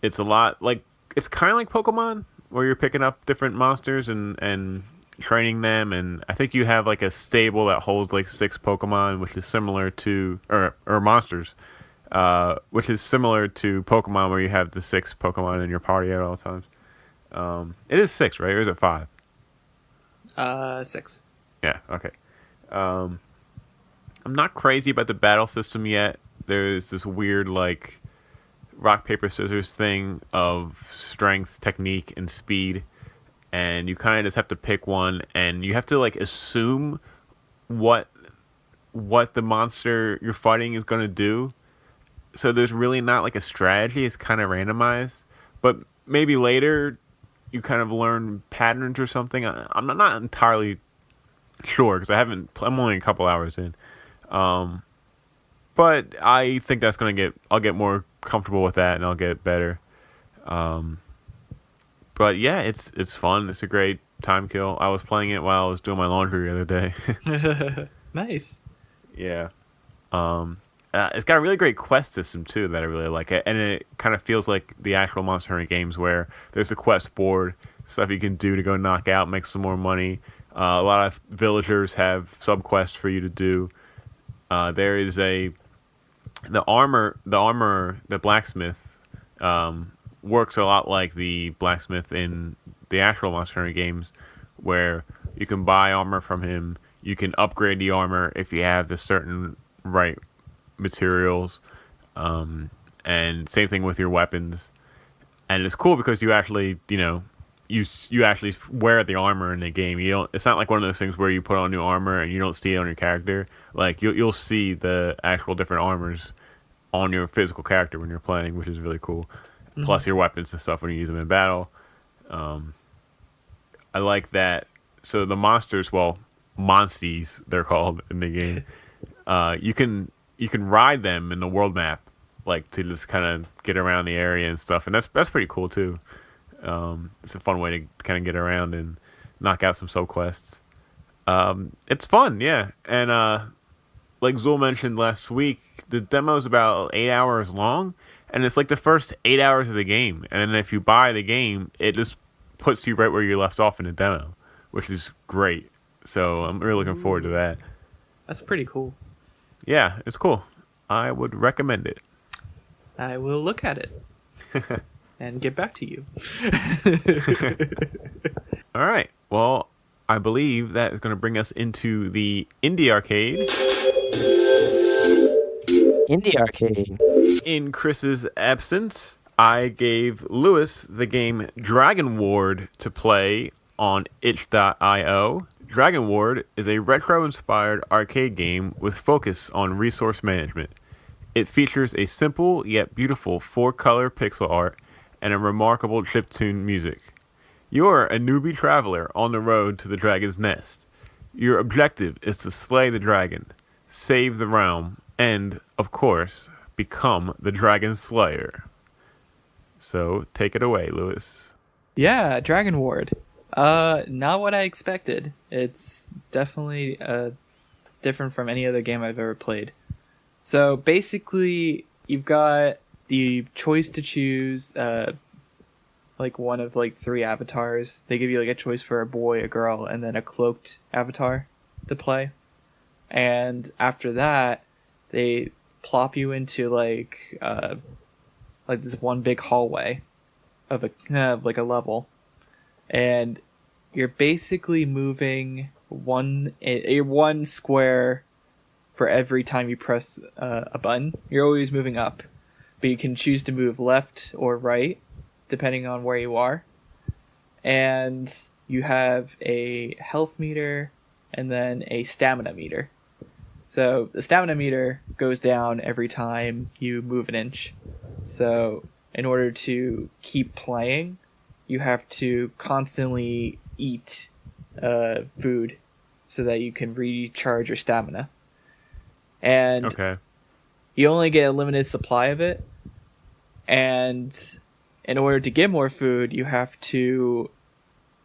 it's a lot like, it's kind of like Pokemon, where you're picking up different monsters and training them, and I think you have like a stable that holds like 6 Pokemon, which is similar to or monsters, which is similar to Pokemon, where you have the 6 Pokemon in your party at all times. It is 6, right? Or is it 5? 6. Yeah. Okay. I'm not crazy about the battle system yet. There's this weird like rock paper scissors thing of strength, technique, and speed, and you kind of just have to pick one, and you have to like assume what the monster you're fighting is going to do. So there's really not like a strategy. It's kind of randomized, but maybe later you kind of learn patterns or something. I'm not entirely sure because I'm only a couple hours in. But I think I'll get more comfortable with that, and I'll get better. But yeah, it's fun. It's a great time kill. I was playing it while I was doing my laundry the other day. Nice. Yeah. It's got a really great quest system too that I really like, and it kind of feels like the actual Monster Hunter games where there's the quest board, stuff you can do to go knock out, make some more money. A lot of villagers have sub quests for you to do. There is the blacksmith works a lot like the blacksmith in the actual Monster Hunter games, where you can buy armor from him. You can upgrade the armor if you have the certain right materials, and same thing with your weapons. And it's cool because you actually, you actually wear the armor in the game. It's not like one of those things where you put on new armor and you don't see it on your character. Like you'll see the actual different armors on your physical character when you're playing, which is really cool. Mm-hmm. Plus your weapons and stuff when you use them in battle. I like that. So the monsters, monsties they're called in the game. You can ride them in the world map, like to just kind of get around the area and stuff, and that's pretty cool too. It's a fun way to kind of get around and knock out some sub quests. It's fun, yeah. And like Zool mentioned last week, the demo's about 8 hours long, and it's like the first 8 hours of the game. And then if you buy the game, it just puts you right where you left off in the demo, which is great. So I'm really looking forward to that. That's pretty cool. Yeah, it's cool. I would recommend it. I will look at it and get back to you. All right. Well, I believe that is going to bring us into the Indie Arcade. Indie Arcade. In Chris's absence, I gave Lewis the game Dragonward to play on itch.io. Dragonward is a retro-inspired arcade game with focus on resource management. It features a simple yet beautiful 4-color pixel art and a remarkable chiptune music. You're a newbie traveler on the road to the dragon's nest. Your objective is to slay the dragon, save the realm, and, of course, become the dragon slayer. So, take it away, Lewis. Yeah, Dragonward. Not what I expected. It's definitely different from any other game I've ever played. So basically, you've got the choice to choose like one of like 3 avatars. They give you like a choice for a boy, a girl, and then a cloaked avatar to play. And after that, they plop you into like this one big hallway of like a level. And you're basically moving one square for every time you press a button. You're always moving up, but you can choose to move left or right depending on where you are. And you have a health meter and then a stamina meter. So the stamina meter goes down every time you move an inch. So in order to keep playing, you have to constantly eat food so that you can recharge your stamina. And okay. You only get a limited supply of it. And in order to get more food, you have to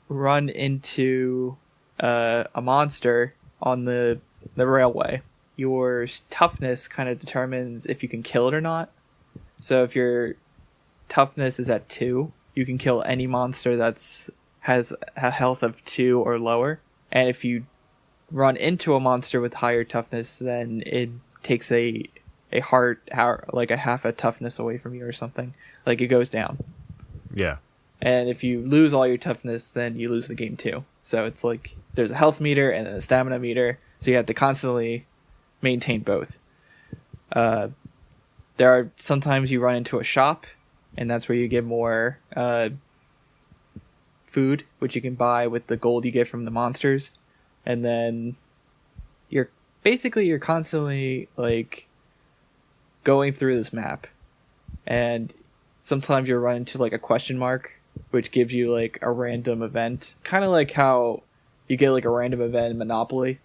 run into a monster on the railway. Your toughness kind of determines if you can kill it or not. So if your toughness is at 2, you can kill any monster that's has a health of 2 or lower, and if you run into a monster with higher toughness, then it takes a heart, like a half a toughness away from you or something. Like it goes down. Yeah. And if you lose all your toughness, then you lose the game too. So it's like there's a health meter and a stamina meter, so you have to constantly maintain both. There are sometimes you run into a shop, and that's where you get more food, which you can buy with the gold you get from the monsters. And then you're constantly like going through this map, and sometimes you'll run into like a question mark, which gives you like a random event, kind of like how you get like a random event in Monopoly,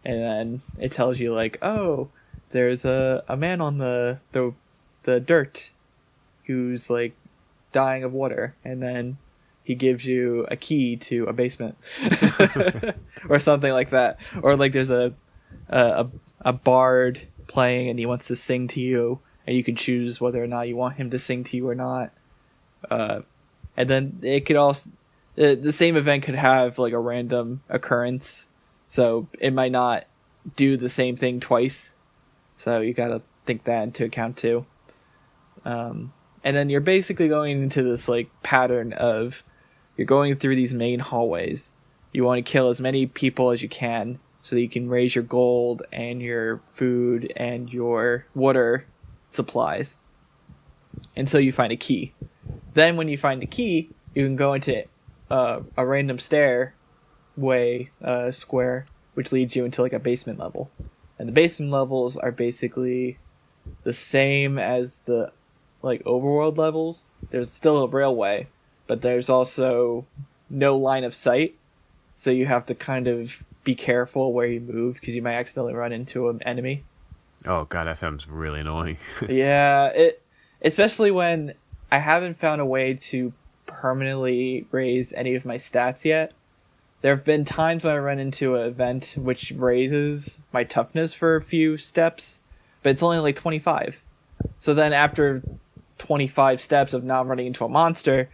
and then it tells you like, oh, there's a man on the dirt who's like dying of water, and then he gives you a key to a basement or something like that. Or like there's a bard playing and he wants to sing to you, and you can choose whether or not you want him to sing to you or not. And then it could also, the same event could have like a random occurrence, so it might not do the same thing twice. So you gotta think that into account too. And then you're basically going into this like pattern of you're going through these main hallways. You want to kill as many people as you can so that you can raise your gold and your food and your water supplies until you find a key. Then when you find a key, you can go into a random square, which leads you into like a basement level. And the basement levels are basically the same as the like overworld levels. There's still a railway, but there's also no line of sight, so you have to kind of be careful where you move because you might accidentally run into an enemy. Oh god, that sounds really annoying. Yeah, especially when I haven't found a way to permanently raise any of my stats yet. There have been times when I run into an event which raises my toughness for a few steps, but it's only like 25. So then after 25 steps of not running into a monster,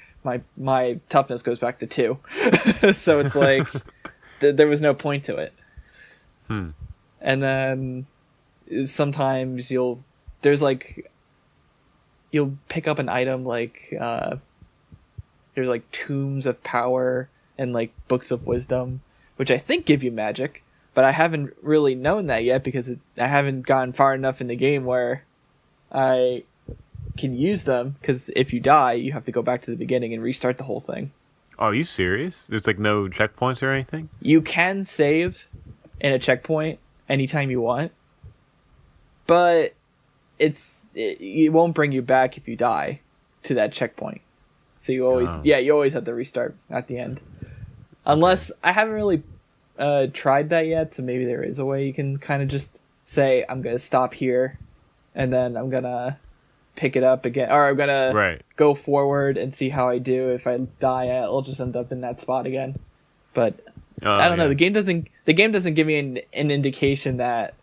my toughness goes back to 2. So it's like there was no point to it. And then sometimes you'll pick up an item like there's like tombs of power and like books of wisdom, which I think give you magic, but I haven't really known that yet because I haven't gotten far enough in the game where I can use them, because if you die, you have to go back to the beginning and restart the whole thing. Oh, are you serious? There's like no checkpoints or anything? You can save in a checkpoint anytime you want, but it won't bring you back if you die to that checkpoint. So you always have to restart at the end. Unless I haven't really tried that yet, so maybe there is a way you can kind of just say, I'm going to stop here, and then I'm going to pick it up again, or I'm going to go forward and see how I do. If I die, I'll just end up in that spot again. But I don't know. The game doesn't give me an indication that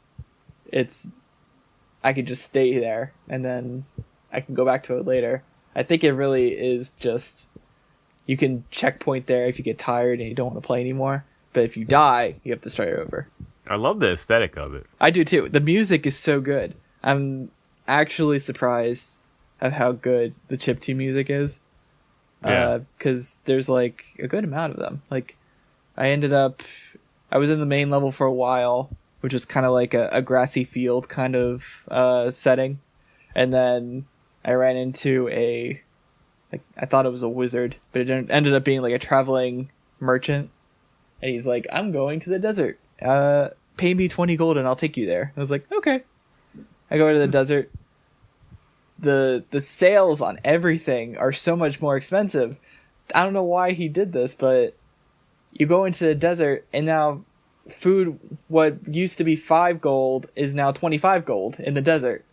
I could just stay there and then I can go back to it later. I think it really is just you can checkpoint there if you get tired and you don't want to play anymore. But if you die, you have to start over. I love the aesthetic of it. I do too. The music is so good. I'm actually surprised at how good the chiptune music is. Because there's like a good amount of them. Like I was in the main level for a while, which was kind of like a grassy field kind of setting. And then I ran into I thought it was a wizard, but it ended up being like a traveling merchant. And he's like, I'm going to the desert. Pay me 20 gold and I'll take you there. I was like, okay. I go to the desert. The sales on everything are so much more expensive. I don't know why he did this, but you go into the desert and now food, what used to be 5 gold is now 25 gold in the desert.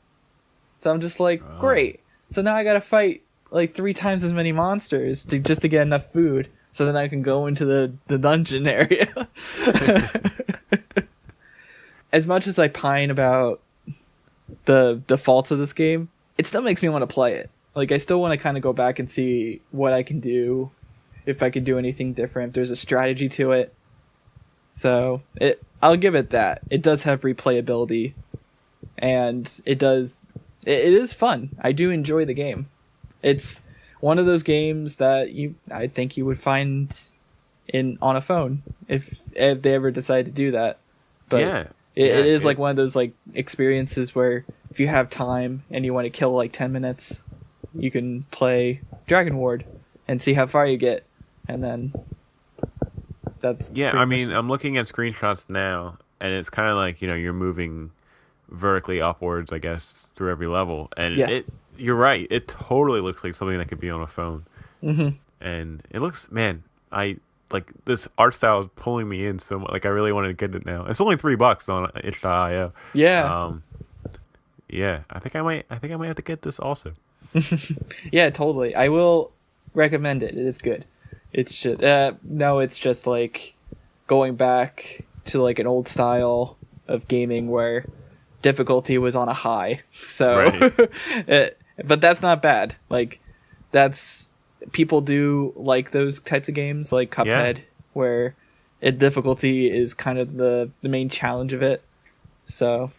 So I'm just like, great. So now I gotta fight like 3 times as many monsters to get enough food, so then I can go into the dungeon area. As much as I pine about the faults of this game, it still makes me want to play it. Like I still want to kind of go back and see what I can do if I could do anything different. There's a strategy to it. So I'll give it that. It does have replayability, and it is fun. I do enjoy the game. It's one of those games that I think you would find on a phone if they ever decide to do that. But yeah, it is like one of those like experiences where if you have time and you want to kill like 10 minutes, you can play Dragonward and see how far you get, and then that's I'm looking at screenshots now, and it's kind of like you're moving vertically upwards, I guess, through every level, and yes. You're right. It totally looks like something that could be on a phone, and it looks, man, I like this art style is pulling me in so much. Like I really want to get it now. It's only $3 on itch.io. Yeah. Yeah. I think I might have to get this also. Yeah, totally. I will recommend it. It is good. It's just it's just like going back to like an old style of gaming where difficulty was on a high. So, right. But that's not bad. Like people do like those types of games like Cuphead, where difficulty is kind of the main challenge of it. So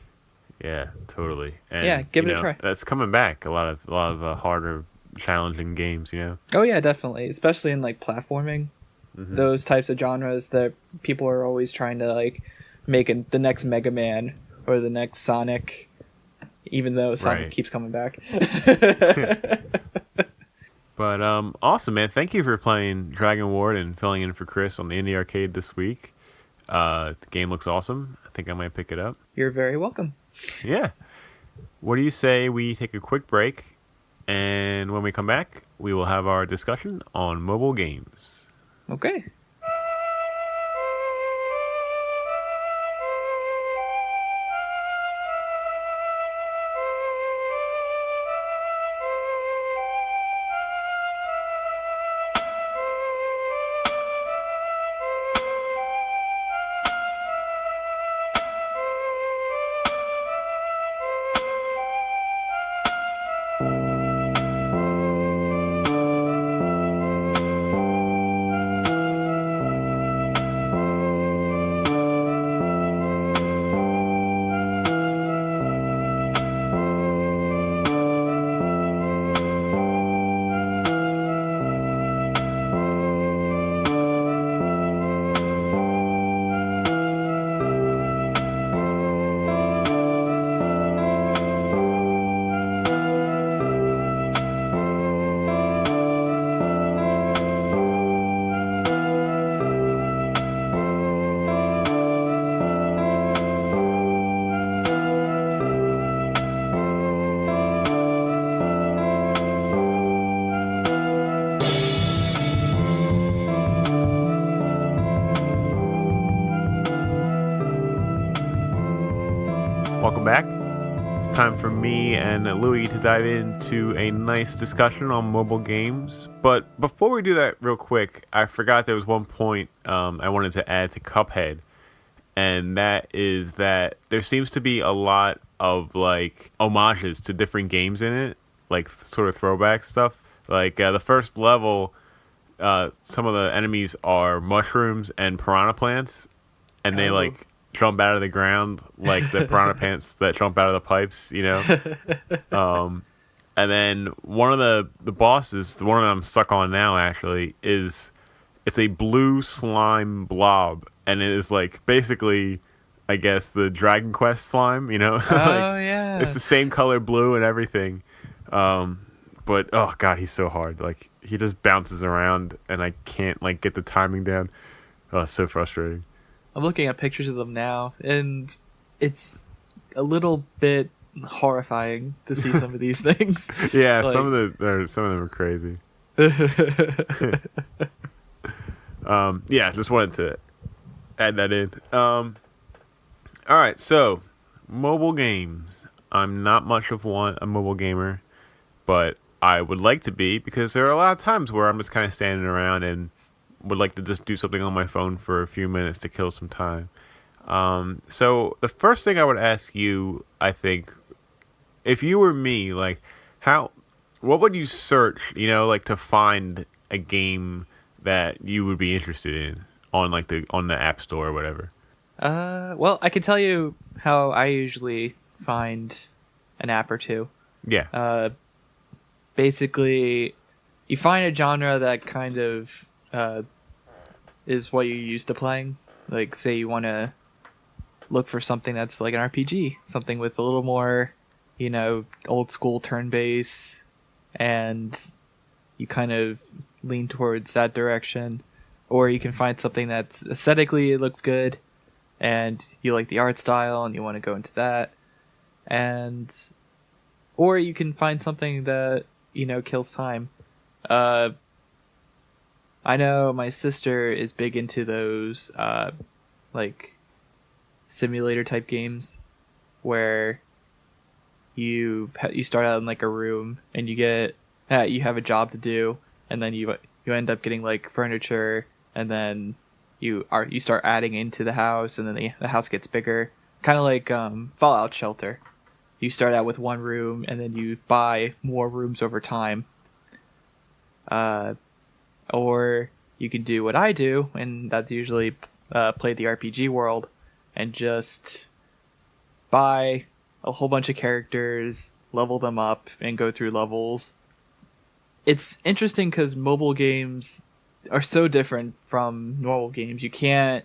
yeah, totally. And, give it a try. That's coming back. A lot of harder, challenging games. Oh yeah, definitely. Especially in like platforming, those types of genres that people are always trying to like make the next Mega Man or the next Sonic, even though Sonic keeps coming back. But awesome, man. Thank you for playing Dragonward and filling in for Chris on the Indie Arcade this week. The game looks awesome. I think I might pick it up. You're very welcome. Yeah. What do you say we take a quick break, and when we come back, we will have our discussion on mobile games. Okay. Welcome back. It's time for me and Louie to dive into a nice discussion on mobile games. But before we do that real quick, I forgot there was one point I wanted to add to Cuphead. And that is that there seems to be a lot of like homages to different games in it, like sort of throwback stuff. Like the first level, some of the enemies are mushrooms and piranha plants, and they like jump out of the ground like the piranha plants that jump out of the pipes, and then one of the bosses, the one that I'm stuck on now actually, it's a blue slime blob, and it is like basically, I guess, the Dragon Quest slime, like, yeah, it's the same color blue and everything, but oh god, he's so hard. Like he just bounces around and I can't like get the timing down. Oh, it's so frustrating. I'm looking at pictures of them now, and it's a little bit horrifying to see some of these things. Yeah, like, some of them are crazy. Yeah, just wanted to add that in. All right, so mobile games. I'm not much of a mobile gamer, but I would like to be, because there are a lot of times where I'm just kind of standing around and would like to just do something on my phone for a few minutes to kill some time. So the first thing I would ask you, I think, if you were me, like what would you search, like to find a game that you would be interested in on like on the App Store or whatever? Well, I can tell you how I usually find an app or two. Yeah. Basically, you find a genre that kind of is what you're used to playing. Like, say you want to look for something that's like an RPG, something with a little more, old school turn base, and you kind of lean towards that direction. Or you can find something that's aesthetically it looks good, and you like the art style, and you want to go into that. Or you can find something that kills time. I know my sister is big into those like simulator type games where you start out in like a room and you have a job to do, and then you end up getting like furniture, and then you start adding into the house, and then the house gets bigger, kind of like Fallout Shelter. You start out with one room, and then you buy more rooms over time. Or you can do what I do, and that's usually play the RPG world, and just buy a whole bunch of characters, level them up, and go through levels. It's interesting because mobile games are so different from normal games. They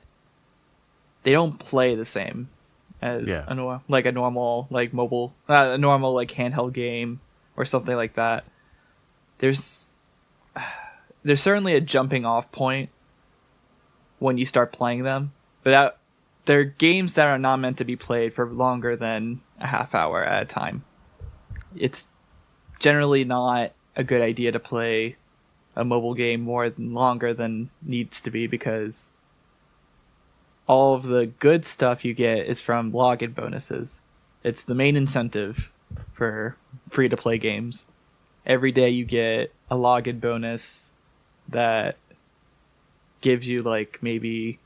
don't play the same as a normal like mobile, a normal like handheld game or something like that. There's certainly a jumping off point when you start playing them, but they're games that are not meant to be played for longer than a half hour at a time. It's generally not a good idea to play a mobile game longer than needs to be, because all of the good stuff you get is from login bonuses. It's the main incentive for free-to-play games. Every day you get a login bonus that gives you like maybe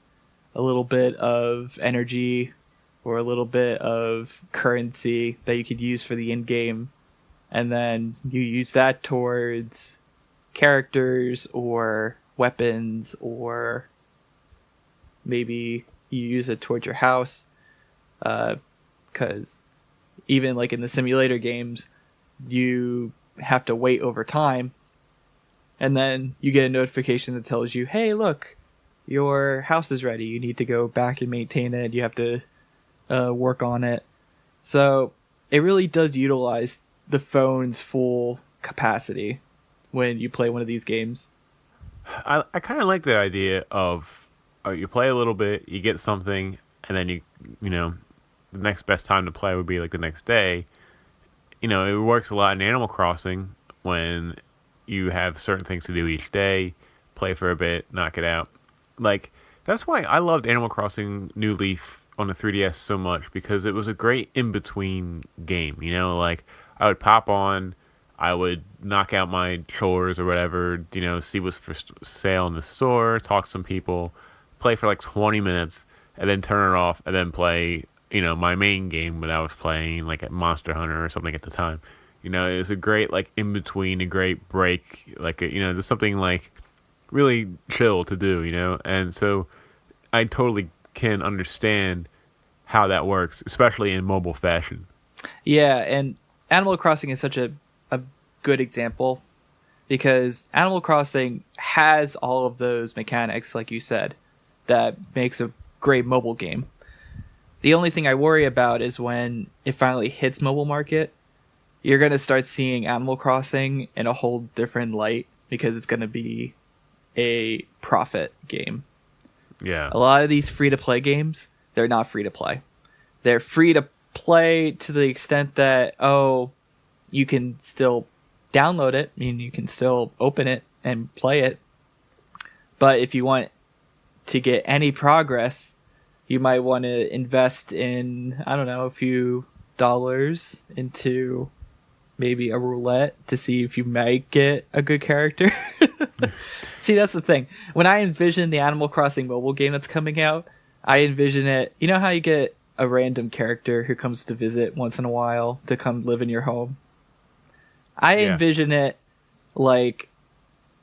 a little bit of energy or a little bit of currency that you could use for the in-game, and then you use that towards characters or weapons, or maybe you use it towards your house, because even like in the simulator games, you have to wait over time, and then you get a notification that tells you, hey, look, your house is ready, you need to go back and maintain it, you have to work on it. So it really does utilize the phone's full capacity when you play one of these games. I kind of like the idea of you play a little bit, you get something, and then the next best time to play would be like the next day. It works a lot in Animal Crossing when you have certain things to do each day, play for a bit, knock it out. Like, that's why I loved Animal Crossing New Leaf on the 3DS so much, because it was a great in-between game. Like, I would pop on, I would knock out my chores or whatever, see what's for sale in the store, talk to some people, play for like 20 minutes, and then turn it off, and then play, my main game that I was playing, like at Monster Hunter or something at the time. It was a great, like, in-between, a great break, like, just something, like, really chill to do, And so I totally can understand how that works, especially in mobile fashion. Yeah, and Animal Crossing is such a good example, because Animal Crossing has all of those mechanics, like you said, that makes a great mobile game. The only thing I worry about is when it finally hits mobile market, you're going to start seeing Animal Crossing in a whole different light, because it's going to be a profit game. Yeah. A lot of these free-to-play games, they're not free-to-play. They're free-to-play to the extent that, you can still download it. I mean, you can still open it and play it. But if you want to get any progress, you might want to invest in, a few dollars into maybe a roulette to see if you might get a good character. See, that's the thing. When I envision the Animal Crossing mobile game that's coming out, I envision it, how you get a random character who comes to visit once in a while to come live in your home? I envision it like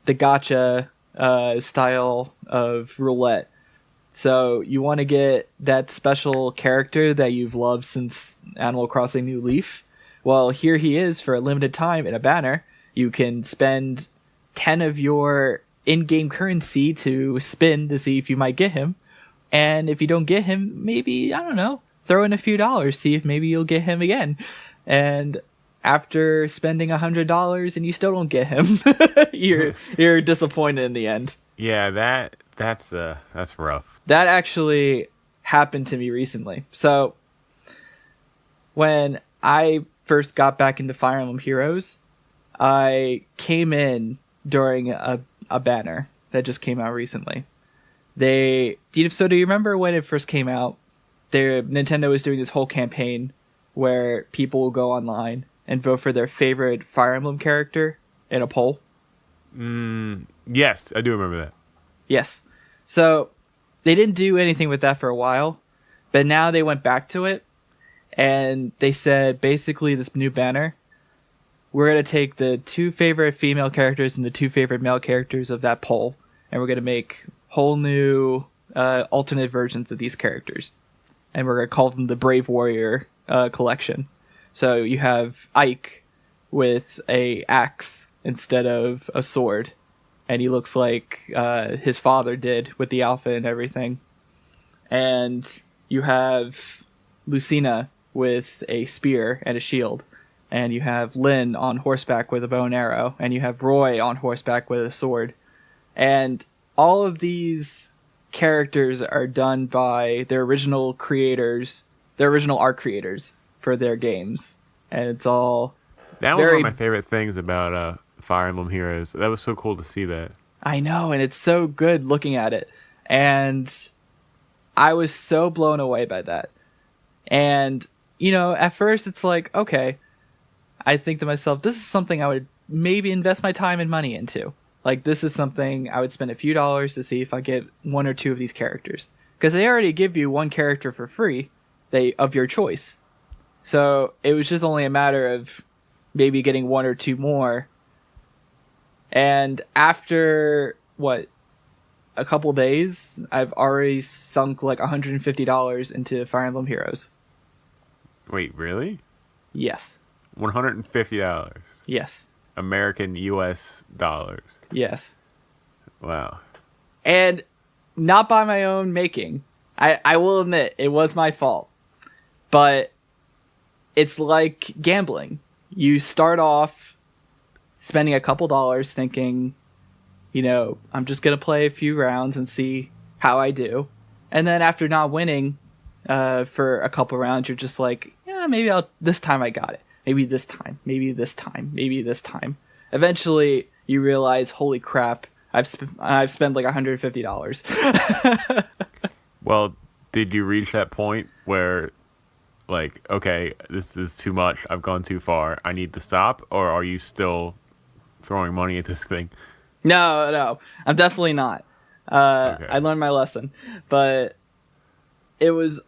the gacha style of roulette. So you want to get that special character that you've loved since Animal Crossing New Leaf. Well, here he is for a limited time in a banner. You can spend 10 of your in-game currency to spin to see if you might get him. And if you don't get him, maybe, I don't know, throw in a few dollars, see if maybe you'll get him again. And after spending $100 and you still don't get him, you're disappointed in the end. Yeah, that's rough. That actually happened to me recently. So when I first got back into Fire Emblem Heroes, I came in during a banner that just came out recently. Do you remember when it first came out? Nintendo was doing this whole campaign where people will go online and vote for their favorite Fire Emblem character in a poll. Yes, I do remember that. Yes. So they didn't do anything with that for a while, but now they went back to it, and they said basically this new banner, we're going to take the 2 favorite female characters and the 2 favorite male characters of that poll, and we're going to make whole new alternate versions of these characters. And we're going to call them the Brave Warrior collection. So you have Ike with a axe instead of a sword. And he looks like his father did with the outfit and everything. And you have Lucina with a spear and a shield. And you have Lynn on horseback with a bow and arrow. And you have Roy on horseback with a sword. And all of these characters are done by their original creators, their original art creators for their games. And it's all that was one of my favorite things about Fire Emblem Heroes. That was so cool to see that. I know, and it's so good looking at it. And I was so blown away by that. And, at first it's like, okay, I think to myself, this is something I would maybe invest my time and money into. Like, this is something I would spend a few dollars to see if I get 1 or 2 of these characters. Because they already give you 1 character for free of your choice. So it was just only a matter of maybe getting 1 or 2 more. And after, a couple days, I've already sunk like $150 into Fire Emblem Heroes. Wait, really? Yes. $150? Yes. American US dollars? Yes. Wow. And not by my own making. I will admit, it was my fault. But it's like gambling. You start off spending a couple dollars thinking, I'm just going to play a few rounds and see how I do. And then after not winning for a couple rounds, you're just like, yeah, maybe this time I got it. Maybe this time, maybe this time, maybe this time. Eventually, you realize, holy crap, I've spent like $150. Well, did you reach that point where, like, okay, this is too much, I've gone too far, I need to stop? Or are you still throwing money at this thing? No, I'm definitely not. Okay. I learned my lesson. But it was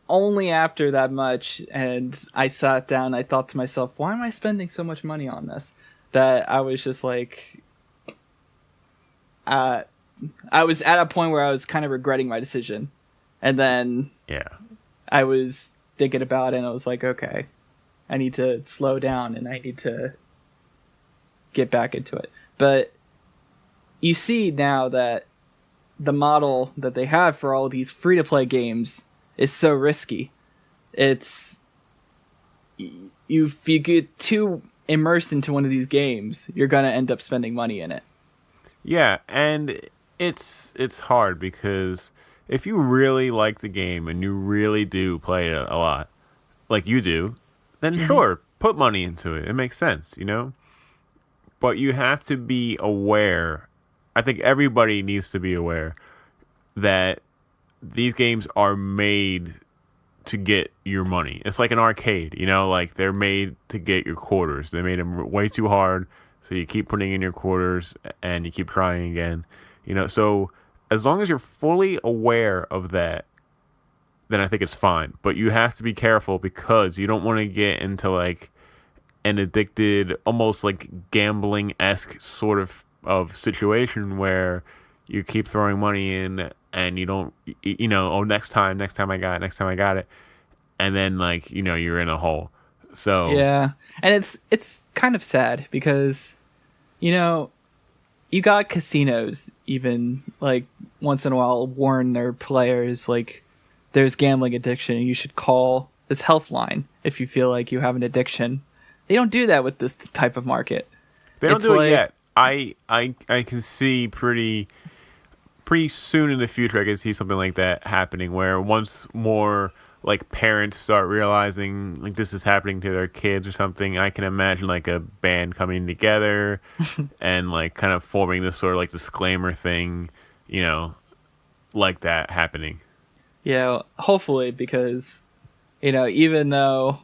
only after that much, and I sat down, I thought to myself, why am I spending so much money on this? That I was just like, I was at a point where I was kind of regretting my decision. And then I was thinking about it, and I was like, okay, I need to slow down, and I need to get back into it. But you see now that the model that they have for all these free-to-play games is so risky. If you get too immersed into one of these games, you're gonna end up spending money in it. Yeah, and it's hard because if you really like the game and you really do play it a lot, like you do, then sure, put money into it. It makes sense, But you have to be aware. I think everybody needs to be aware that these games are made to get your money. It's like an arcade, like they're made to get your quarters. They made them way too hard, so you keep putting in your quarters and you keep trying again. So as long as you're fully aware of that, then I think it's fine. But you have to be careful because you don't want to get into like an addicted, almost like gambling-esque sort of of situation where you keep throwing money in and you don't, oh, next time I got it, and then like you're in a hole. So Yeah, and it's kind of sad because you got casinos even like once in a while warn their players like there's gambling addiction and you should call this health line if you feel like you have an addiction. They don't do that with this type of market. They don't do it yet. I can see pretty soon in the future I can see something like that happening where once more like parents start realizing like this is happening to their kids or something. I can imagine like a band coming together and like kind of forming this sort of like disclaimer thing, like that happening. Yeah, hopefully, because even though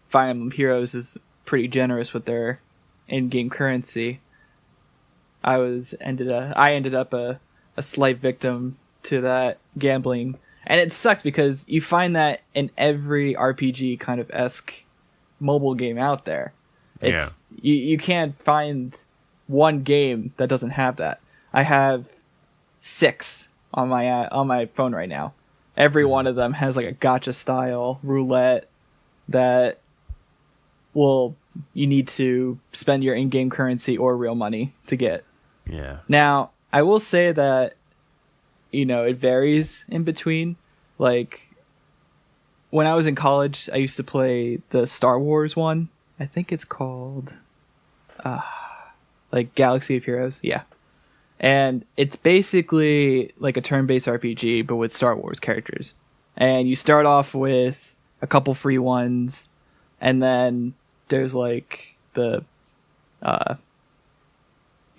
Fire Emblem Heroes is pretty generous with their in-game currency, I ended up a slight victim to that gambling. And it sucks because you find that in every RPG kind of esque mobile game out there. You can't find one game that doesn't have that. I have 6 on my phone right now. Every one of them has like a gacha style roulette that you need to spend your in-game currency or real money to get. Yeah. Now, I will say that it varies in between. Like, when I was in college, I used to play the Star Wars one. I think it's called, like, Galaxy of Heroes. Yeah. And it's basically like a turn-based RPG, but with Star Wars characters. And you start off with a couple free ones, and then there's, like, you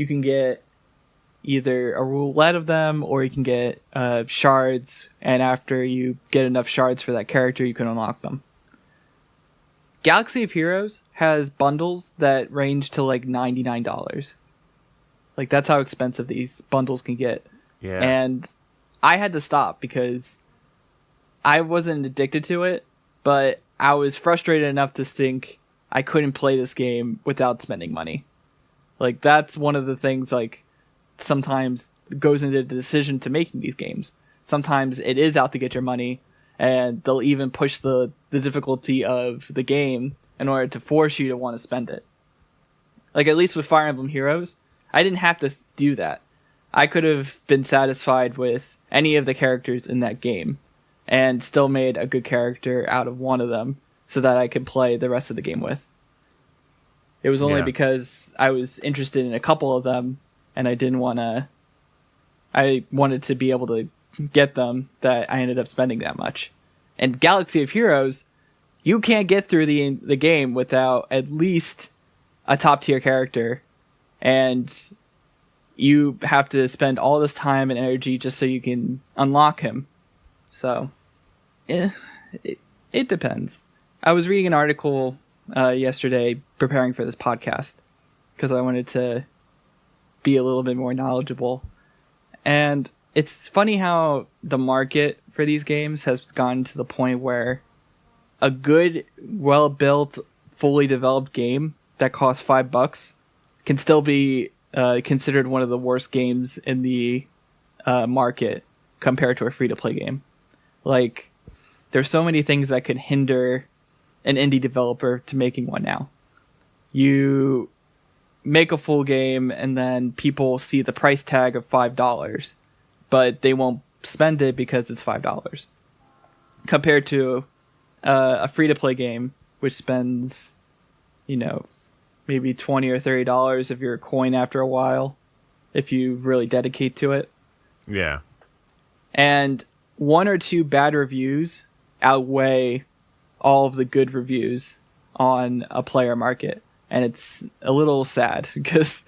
can get either a roulette of them or you can get shards, and after you get enough shards for that character you can unlock them. Galaxy of Heroes has bundles that range to like $99. Like that's how expensive these bundles can get. Yeah. And I had to stop because I wasn't addicted to it, but I was frustrated enough to think I couldn't play this game without spending money. Like that's one of the things like sometimes goes into the decision to making these games. Sometimes it is out to get your money, and they'll even push the difficulty of the game in order to force you to want to spend it. Like at least with Fire Emblem Heroes, I didn't have to do that. I could have been satisfied with any of the characters in that game and still made a good character out of one of them so that I could play the rest of the game with. It was only because I was interested in a couple of them and I wanted to be able to get them that I ended up spending that much. And Galaxy of Heroes, you can't get through the game without at least a top tier character, and you have to spend all this time and energy just so you can unlock him. So, it depends. I was reading an article yesterday preparing for this podcast because I wanted to be a little bit more knowledgeable. And it's funny how the market for these games has gotten to the point where a good, well-built, fully developed game that costs $5 can still be considered one of the worst games in the market compared to a free-to-play game. Like, there's so many things that could hinder an indie developer to making one now. You make a full game and then people see the price tag of $5, but they won't spend it because it's $5. Compared to a free-to-play game, which spends, maybe $20 or $30 of your coin after a while, if you really dedicate to it. Yeah. And 1 or 2 bad reviews outweigh all of the good reviews on a player market. And it's a little sad because,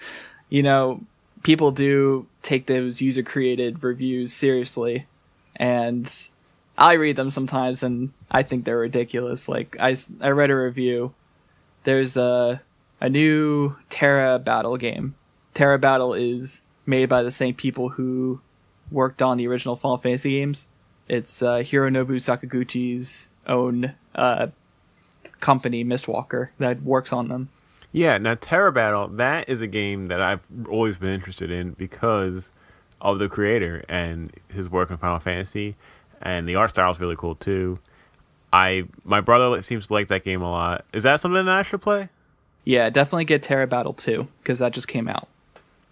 people do take those user-created reviews seriously. And I read them sometimes and I think they're ridiculous. Like, I read a review. There's a new Terra Battle game. Terra Battle is made by the same people who worked on the original Final Fantasy games. It's Hironobu Sakaguchi's own company, Mistwalker, that works on them. Yeah, now Terra Battle, that is a game that I've always been interested in because of the creator and his work in Final Fantasy, and the art style is really cool too. My brother seems to like that game a lot. Is that something that I should play? Yeah, definitely get Terra Battle 2 because that just came out.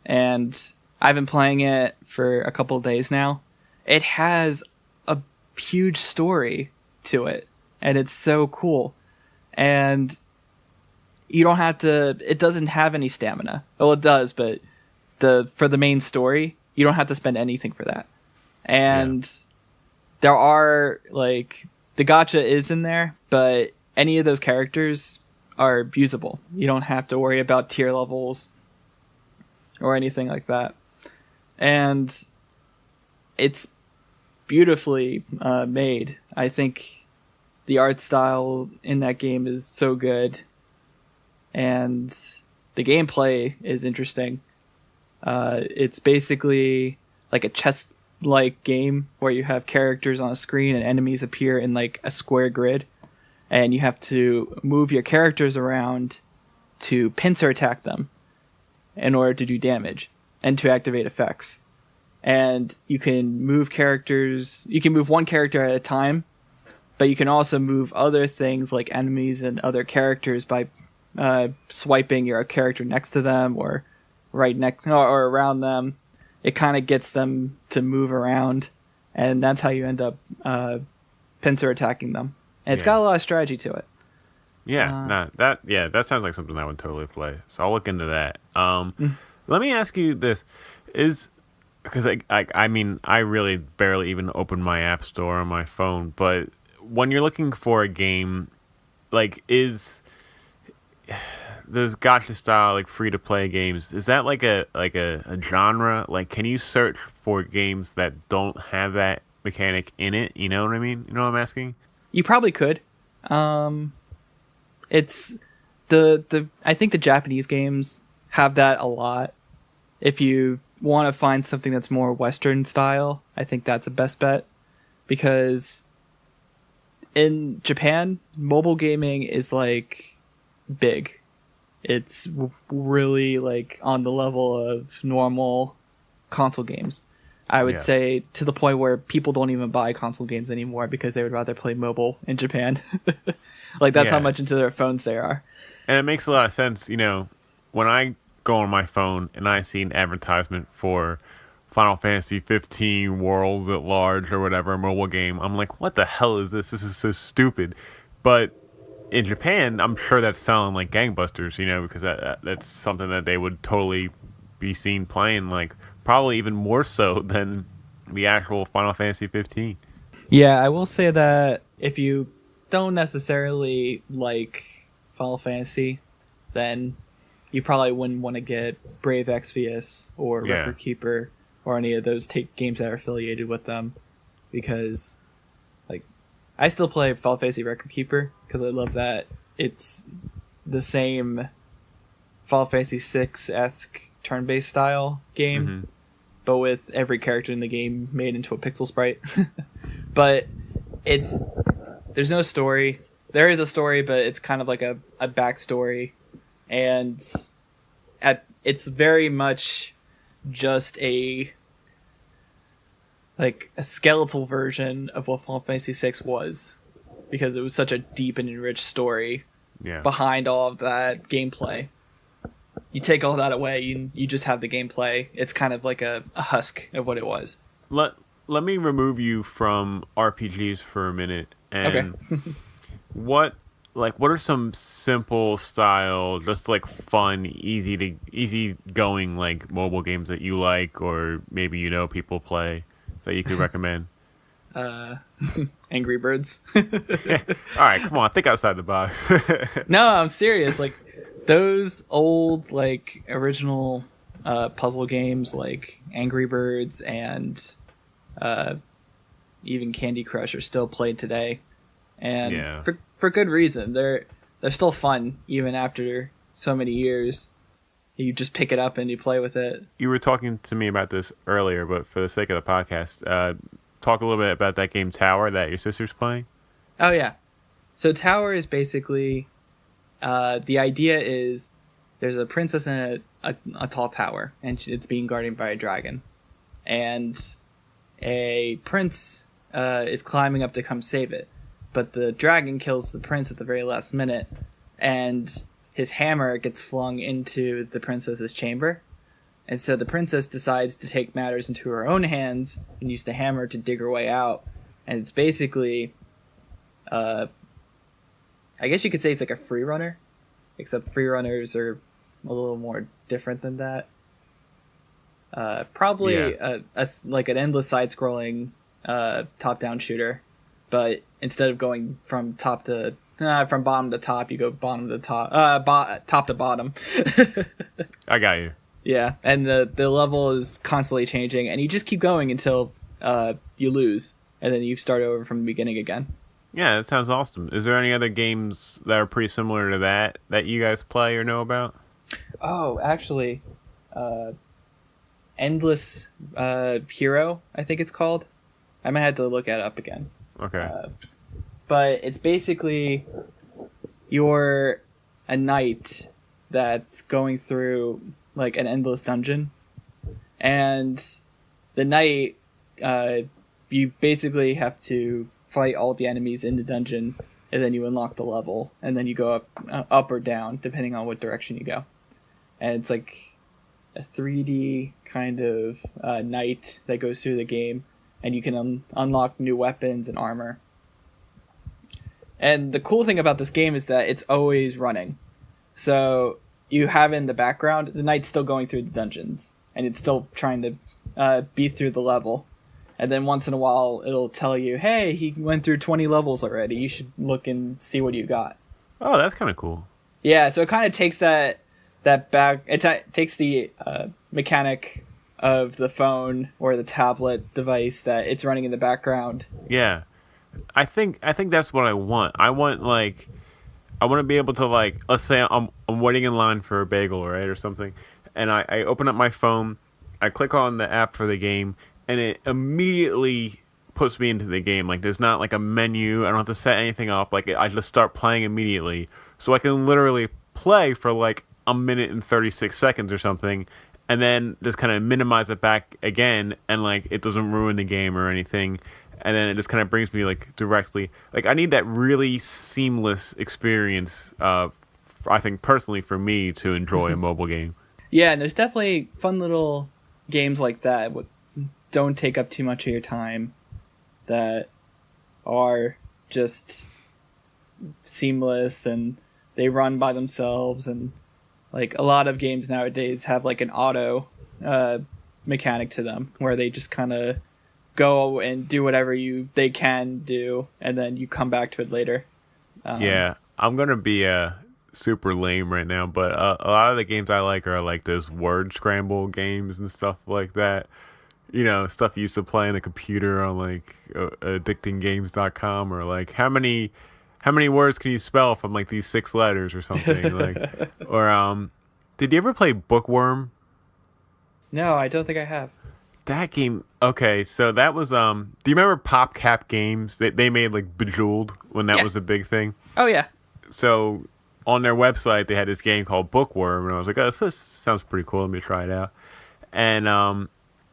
And I've been playing it for a couple of days now. It has a huge story to it, and it's so cool. And you don't have to, it doesn't have any stamina. Well, it does, but for the main story, you don't have to spend anything for that. And there are, like, the gacha is in there, but any of those characters are usable. You don't have to worry about tier levels or anything like that. And it's beautifully made. I think the art style in that game is so good, and the gameplay is interesting. It's basically like a chess-like game where you have characters on a screen and enemies appear in like a square grid, and you have to move your characters around to pincer attack them in order to do damage and to activate effects. And you can move characters, you can move one character at a time, but you can also move other things like enemies and other characters by swiping your character next to them or right next or around them. It kind of gets them to move around, and that's how you end up pincer attacking them. And it's got a lot of strategy to it. Yeah, that sounds like something I would totally play. So I'll look into that. Let me ask you this: because I mean, I really barely even open my app store on my phone, but when you're looking for a game, like, is those gacha style, like, free to play games, is that like a genre? Like, can you search for games that don't have that mechanic in it? You know what I mean? You know what I'm asking? You probably could. It's I think the Japanese games have that a lot. If you want to find something that's more Western style, I think that's the best bet, because in Japan, mobile gaming is like big. It's really like on the level of normal console games. I would say to the point where people don't even buy console games anymore because they would rather play mobile in Japan. Like, that's how much into their phones they are. And it makes a lot of sense, you know, when I go on my phone and I see an advertisement for Final Fantasy 15 Worlds at Large or whatever, a mobile game, I'm like, what the hell is this? This is so stupid. But in Japan, I'm sure that's selling like gangbusters, you know, because that's something that they would totally be seen playing, like, probably even more so than the actual Final Fantasy 15. Yeah, I will say that if you don't necessarily like Final Fantasy, then you probably wouldn't want to get Brave Exvius or Record Keeper or any of those games that are affiliated with them, because, like, I still play Final Fantasy Record Keeper because I love that it's the same Final Fantasy 6-esque turn-based style game, but with every character in the game made into a pixel sprite. But there's no story. There is a story, but it's kind of like a backstory, and it's very much just a skeletal version of what Final Fantasy VI was, because it was such a deep and enriched story behind all of that gameplay. You take all that away, you just have the gameplay. It's kind of like a husk of what it was. Let me remove you from RPGs for a minute. And what are some simple style, just like fun, easy going, like, mobile games that you like, or maybe you know people play, that you could recommend? Angry Birds. All right, come on, think outside the box. No, I'm serious. Like, those old, like, original puzzle games like Angry Birds and even Candy Crush are still played today, and for good reason. They're still fun even after so many years. You just pick it up and you play with it. You were talking to me about this earlier, but for the sake of the podcast, talk a little bit about that game Tower that your sister's playing. Oh yeah, so Tower is basically the idea is there's a princess in a tall tower, and it's being guarded by a dragon. And a prince is climbing up to come save it. But the dragon kills the prince at the very last minute, and his hammer gets flung into the princess's chamber. And so the princess decides to take matters into her own hands and use the hammer to dig her way out. And it's basically, I guess you could say it's like a free runner, except free runners are a little more different than that. Probably like an endless side-scrolling top-down shooter, but instead of going from from bottom to top, you go bottom to top, top to bottom. I got you. Yeah, and the level is constantly changing, and you just keep going until you lose, and then you start over from the beginning again. Yeah, that sounds awesome. Is there any other games that are pretty similar to that you guys play or know about? Oh, actually, Endless Hero, I think it's called. I might have to look it up again. Okay. But it's basically you're a knight that's going through like an endless dungeon, and the knight, you basically have to fight all the enemies in the dungeon, and then you unlock the level, and then you go up or down depending on what direction you go. And it's like a 3D kind of knight that goes through the game, and you can unlock new weapons and armor. And the cool thing about this game is that it's always running. So you have in the background, the knight's still going through the dungeons, and it's still trying to beat through the level. And then once in a while, it'll tell you, hey, he went through 20 levels already. You should look and see what you got. Oh, that's kind of cool. Yeah, so it kind of takes that back. It takes the mechanic of the phone or the tablet device that it's running in the background. Yeah, I think that's what I want. I want to be able to, like, let's say I'm waiting in line for a bagel, right, or something, and I open up my phone, I click on the app for the game, and it immediately puts me into the game. Like, there's not like a menu. I don't have to set anything up. Like, I just start playing immediately, so I can literally play for like a minute and 36 seconds or something, and then just kind of minimize it back again, and like it doesn't ruin the game or anything, and then it just kind of brings me like directly. Like, I need that really seamless experience, I think personally for me to enjoy a mobile game. Yeah, and there's definitely fun little games like that what don't take up too much of your time, that are just seamless and they run by themselves. And like a lot of games nowadays have like an auto mechanic to them, where they just kind of go and do whatever they can do, and then you come back to it later. Yeah, I'm gonna be super lame right now, but a lot of the games I like are like those word scramble games and stuff like that. You know, stuff you used to play on the computer on like addictinggames.com, or like how many words can you spell from like these 6 letters or something. Like, or did you ever play Bookworm? No, I don't think I have. That game, okay, so that was do you remember PopCap Games? They made like Bejeweled when that was a big thing. Oh yeah. So on their website they had this game called Bookworm, and I was like, oh, this sounds pretty cool, let me try it out. And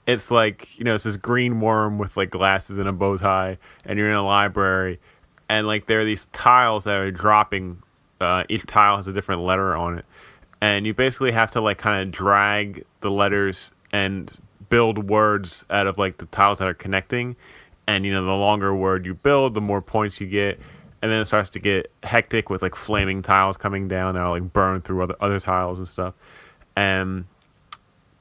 it's like, you know, it's this green worm with like glasses and a bow tie, and you're in a library, and like there are these tiles that are dropping. Each tile has a different letter on it, and you basically have to like kind of drag the letters and build words out of like the tiles that are connecting. And you know, the longer word you build, the more points you get, and then it starts to get hectic with like flaming tiles coming down that are like burn through other tiles and stuff. And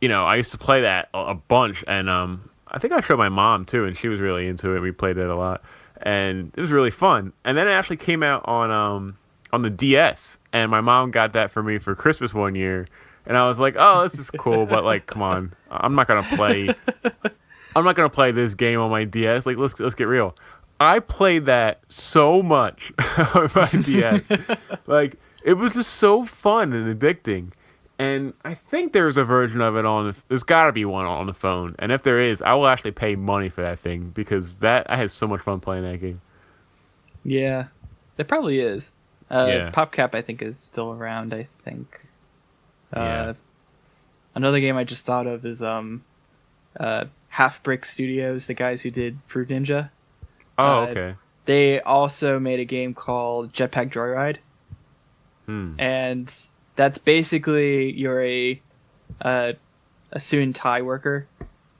you know, I used to play that a bunch, and I think I showed my mom too, and she was really into it. We played it a lot, and it was really fun. And then it actually came out on the DS, and my mom got that for me for Christmas one year, and I was like, "Oh, this is cool, but like, come on, I'm not gonna play this game on my DS. Like, let's get real." I played that so much on my DS, like it was just so fun and addicting. And I think there's a version of it there's got to be one on the phone. And if there is, I will actually pay money for that thing, because I had so much fun playing that game. Yeah, there probably is. Yeah. PopCap, I think, is still around, I think. Yeah. Another game I just thought of is Half Brick Studios, the guys who did Fruit Ninja. Oh, okay. They also made a game called Jetpack Joyride. And that's basically you're a student Thai worker.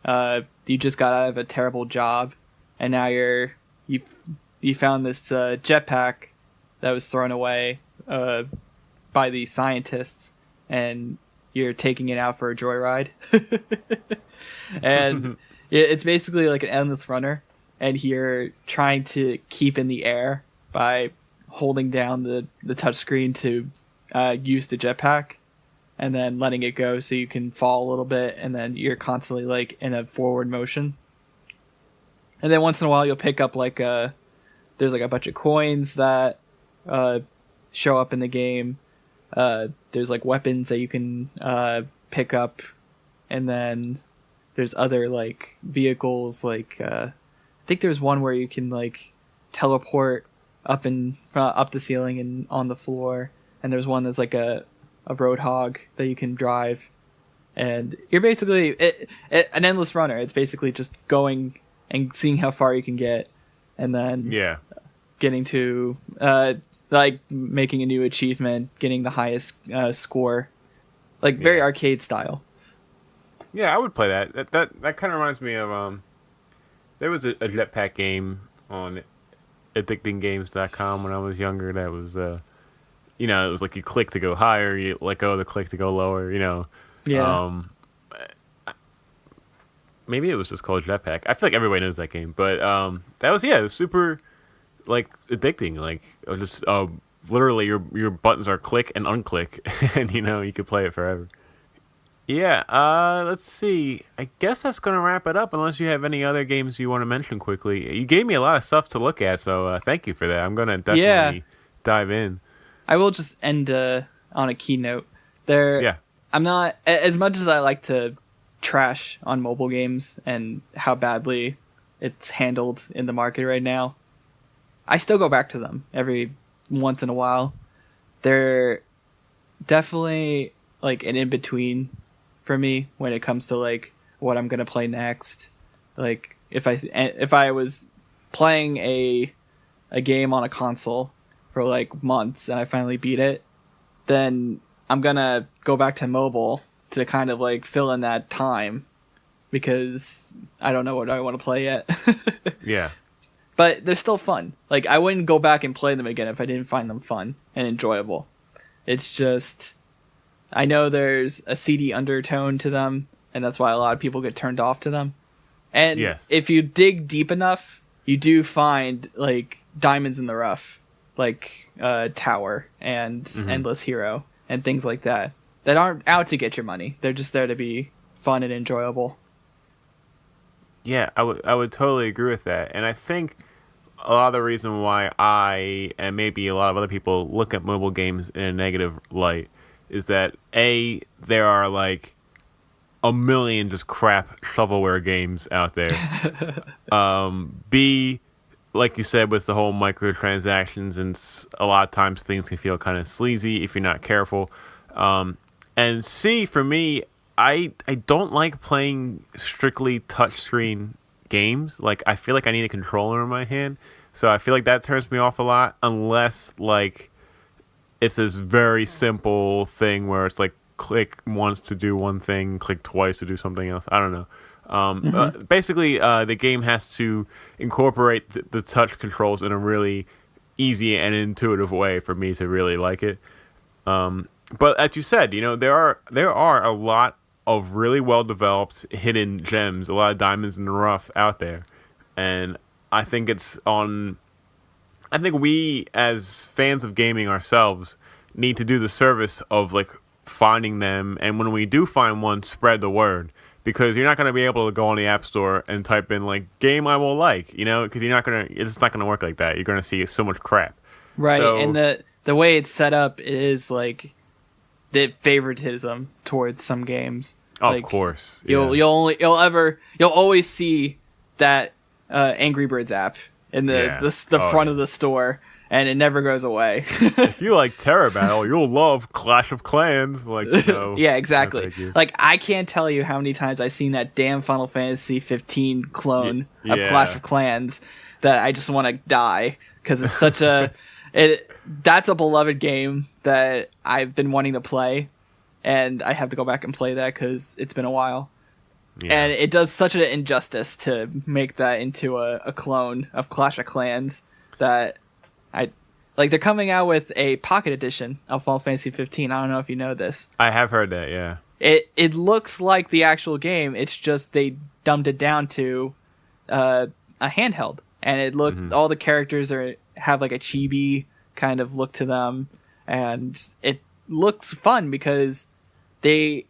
You just got out of a terrible job, and now you found this jetpack that was thrown away by the scientists, and you're taking it out for a joyride. And it's basically like an endless runner, and you're trying to keep in the air by holding down the touchscreen to use the jetpack, and then letting it go so you can fall a little bit, and then you're constantly like in a forward motion. And then once in a while you'll pick up there's like a bunch of coins that show up in the game. There's like weapons that you can pick up, and then there's other like vehicles, like I think there's one where you can like teleport up the ceiling and on the floor, and there's one that's like a roadhog that you can drive, and you're basically an endless runner. It's basically just going and seeing how far you can get, and then getting to like making a new achievement, getting the highest score, like very arcade style. Yeah, I would play that. That kind of reminds me of there was a jetpack game on addictinggames.com when I was younger. That was it was like you click to go higher, you let go of the click to go lower. Maybe it was just called Jetpack. I feel like everybody knows that game, but it was super like addicting. Like just literally your buttons are click and unclick, and you could play it forever. Yeah, let's see. I guess that's going to wrap it up, unless you have any other games you want to mention quickly. You gave me a lot of stuff to look at, so thank you for that. I'm going to definitely dive in. I will just end on a keynote. I'm not, as much as I like to trash on mobile games and how badly it's handled in the market right now, I still go back to them every once in a while. They're definitely like an in-between for me when it comes to like what I'm gonna play next. Like if I was playing a game on a console for like months and I finally beat it, then I'm gonna go back to mobile to kind of like fill in that time, because I don't know what I want to play yet. Yeah. But they're still fun. Like I wouldn't go back and play them again if I didn't find them fun and enjoyable. It's just, I know there's a seedy undertone to them, and that's why a lot of people get turned off to them. And if you dig deep enough, you do find like diamonds in the rough, like Tower and Endless Hero and things like that aren't out to get your money. They're just there to be fun and enjoyable. Yeah, I would totally agree with that. And I think a lot of the reason why I and maybe a lot of other people look at mobile games in a negative light is that A, there are like a million just crap shovelware games out there. B, like you said, with the whole microtransactions, and a lot of times things can feel kind of sleazy if you're not careful. And C, for me, I don't like playing strictly touchscreen games. Like, I feel like I need a controller in my hand, so I feel like that turns me off a lot, unless like it's this very simple thing where it's like click once to do one thing, click twice to do something else. I don't know. Basically, the game has to incorporate the touch controls in a really easy and intuitive way for me to really like it. But as you said, there are a lot of really well developed hidden gems, a lot of diamonds in the rough out there, and I think we as fans of gaming ourselves need to do the service of like finding them, and when we do find one, spread the word, because you're not going to be able to go on the App Store and type in like game I will like, because it's not going to work like that. You're going to see so much crap. Right, so, and the way it's set up is like the favoritism towards some games. Of course, yeah. You'll always see that Angry Birds app in the front of the store, and it never goes away. If you like Terra Battle, you'll love Clash of Clans. Like, no, yeah, no, exactly. thank you. Like, I can't tell you how many times I've seen that damn Final Fantasy 15 clone of Yeah. Clash of Clans that I just want to die because it's such a that's a beloved game that I've been wanting to play, and I have to go back and play that because it's been a while. Yeah. And it does such an injustice to make that into a clone of Clash of Clans that they're coming out with a pocket edition of Final Fantasy 15. I don't know if you know this. I have heard that, yeah. It looks like the actual game. It's just they dumbed it down to a handheld, and it looked all the characters have like a chibi kind of look to them, and it looks fun because they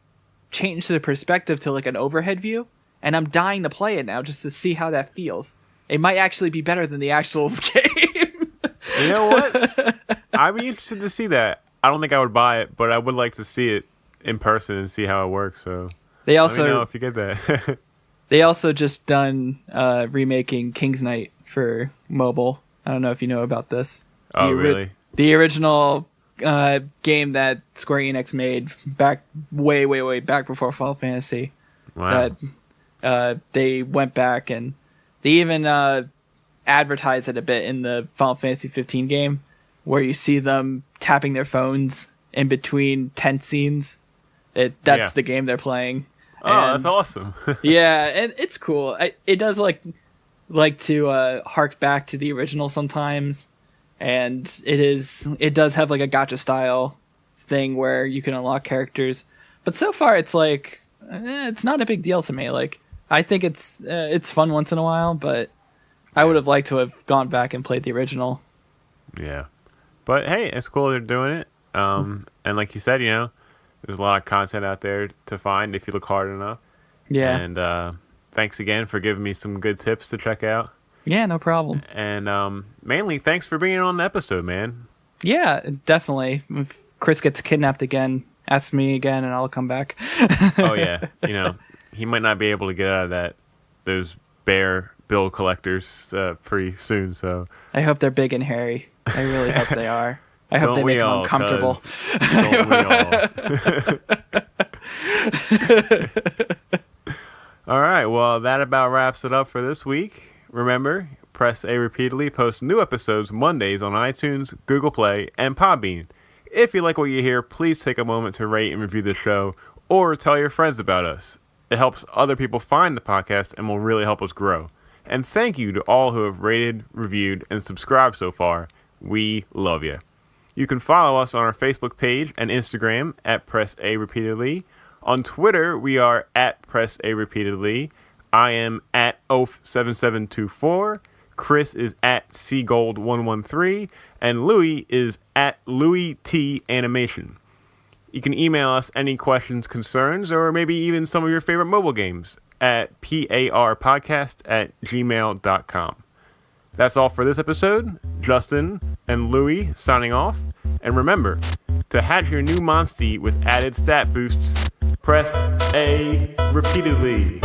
changed the perspective to like an overhead view, and I'm dying to play it now just to see how that feels. It might actually be better than the actual game. You know what? I'd be interested to see that. I don't think I would buy it, but I would like to see it in person and see how it works. So They let me know also if you get that. they also just done remaking King's Knight for mobile. I don't know if you know about this. Oh, really? The original game that Square Enix made back way back before Final Fantasy. Wow. They went back and they even advertised it a bit in the Final Fantasy 15 game, where you see them tapping their phones in between tense scenes. That's the game they're playing. Oh, And- that's awesome. yeah, and it's cool. It does like to hark back to the original sometimes, and it does have like a gacha style thing where you can unlock characters. But so far, it's like it's not a big deal to me. Like, I think it's fun once in a while, but I would have liked to have gone back and played the original. Yeah. But hey, it's cool they're doing it. And like you said, there's a lot of content out there to find if you look hard enough. Yeah. And thanks again for giving me some good tips to check out. Yeah, no problem. And mainly, thanks for being on the episode, man. Yeah, definitely. If Chris gets kidnapped again, ask me again, and I'll come back. Oh, yeah. He might not be able to get out of those bear bill collectors pretty soon, so... I hope they're big and hairy. I really hope they are. I hope Don't they we make them all, uncomfortable. 'cause don't we all? All right, well, that about wraps it up for this week. Remember, Press A repeatedly posts new episodes Mondays on iTunes, Google Play, and Podbean. If you like what you hear, please take a moment to rate and review the show, or tell your friends about us. It helps other people find the podcast and will really help us grow. And thank you to all who have rated, reviewed, and subscribed so far. We love you. You can follow us on our Facebook page and Instagram at Press A Repeatedly. On Twitter, we are at Press A Repeatedly. I am at Oaf7724. Chris is at Seagold113. And Louis is at Louis T Animation. You can email us any questions, concerns, or maybe even some of your favorite mobile games at parpodcast@gmail.com. That's all for this episode. Justin and Louis signing off. And remember, to hatch your new Monstie with added stat boosts, press A repeatedly.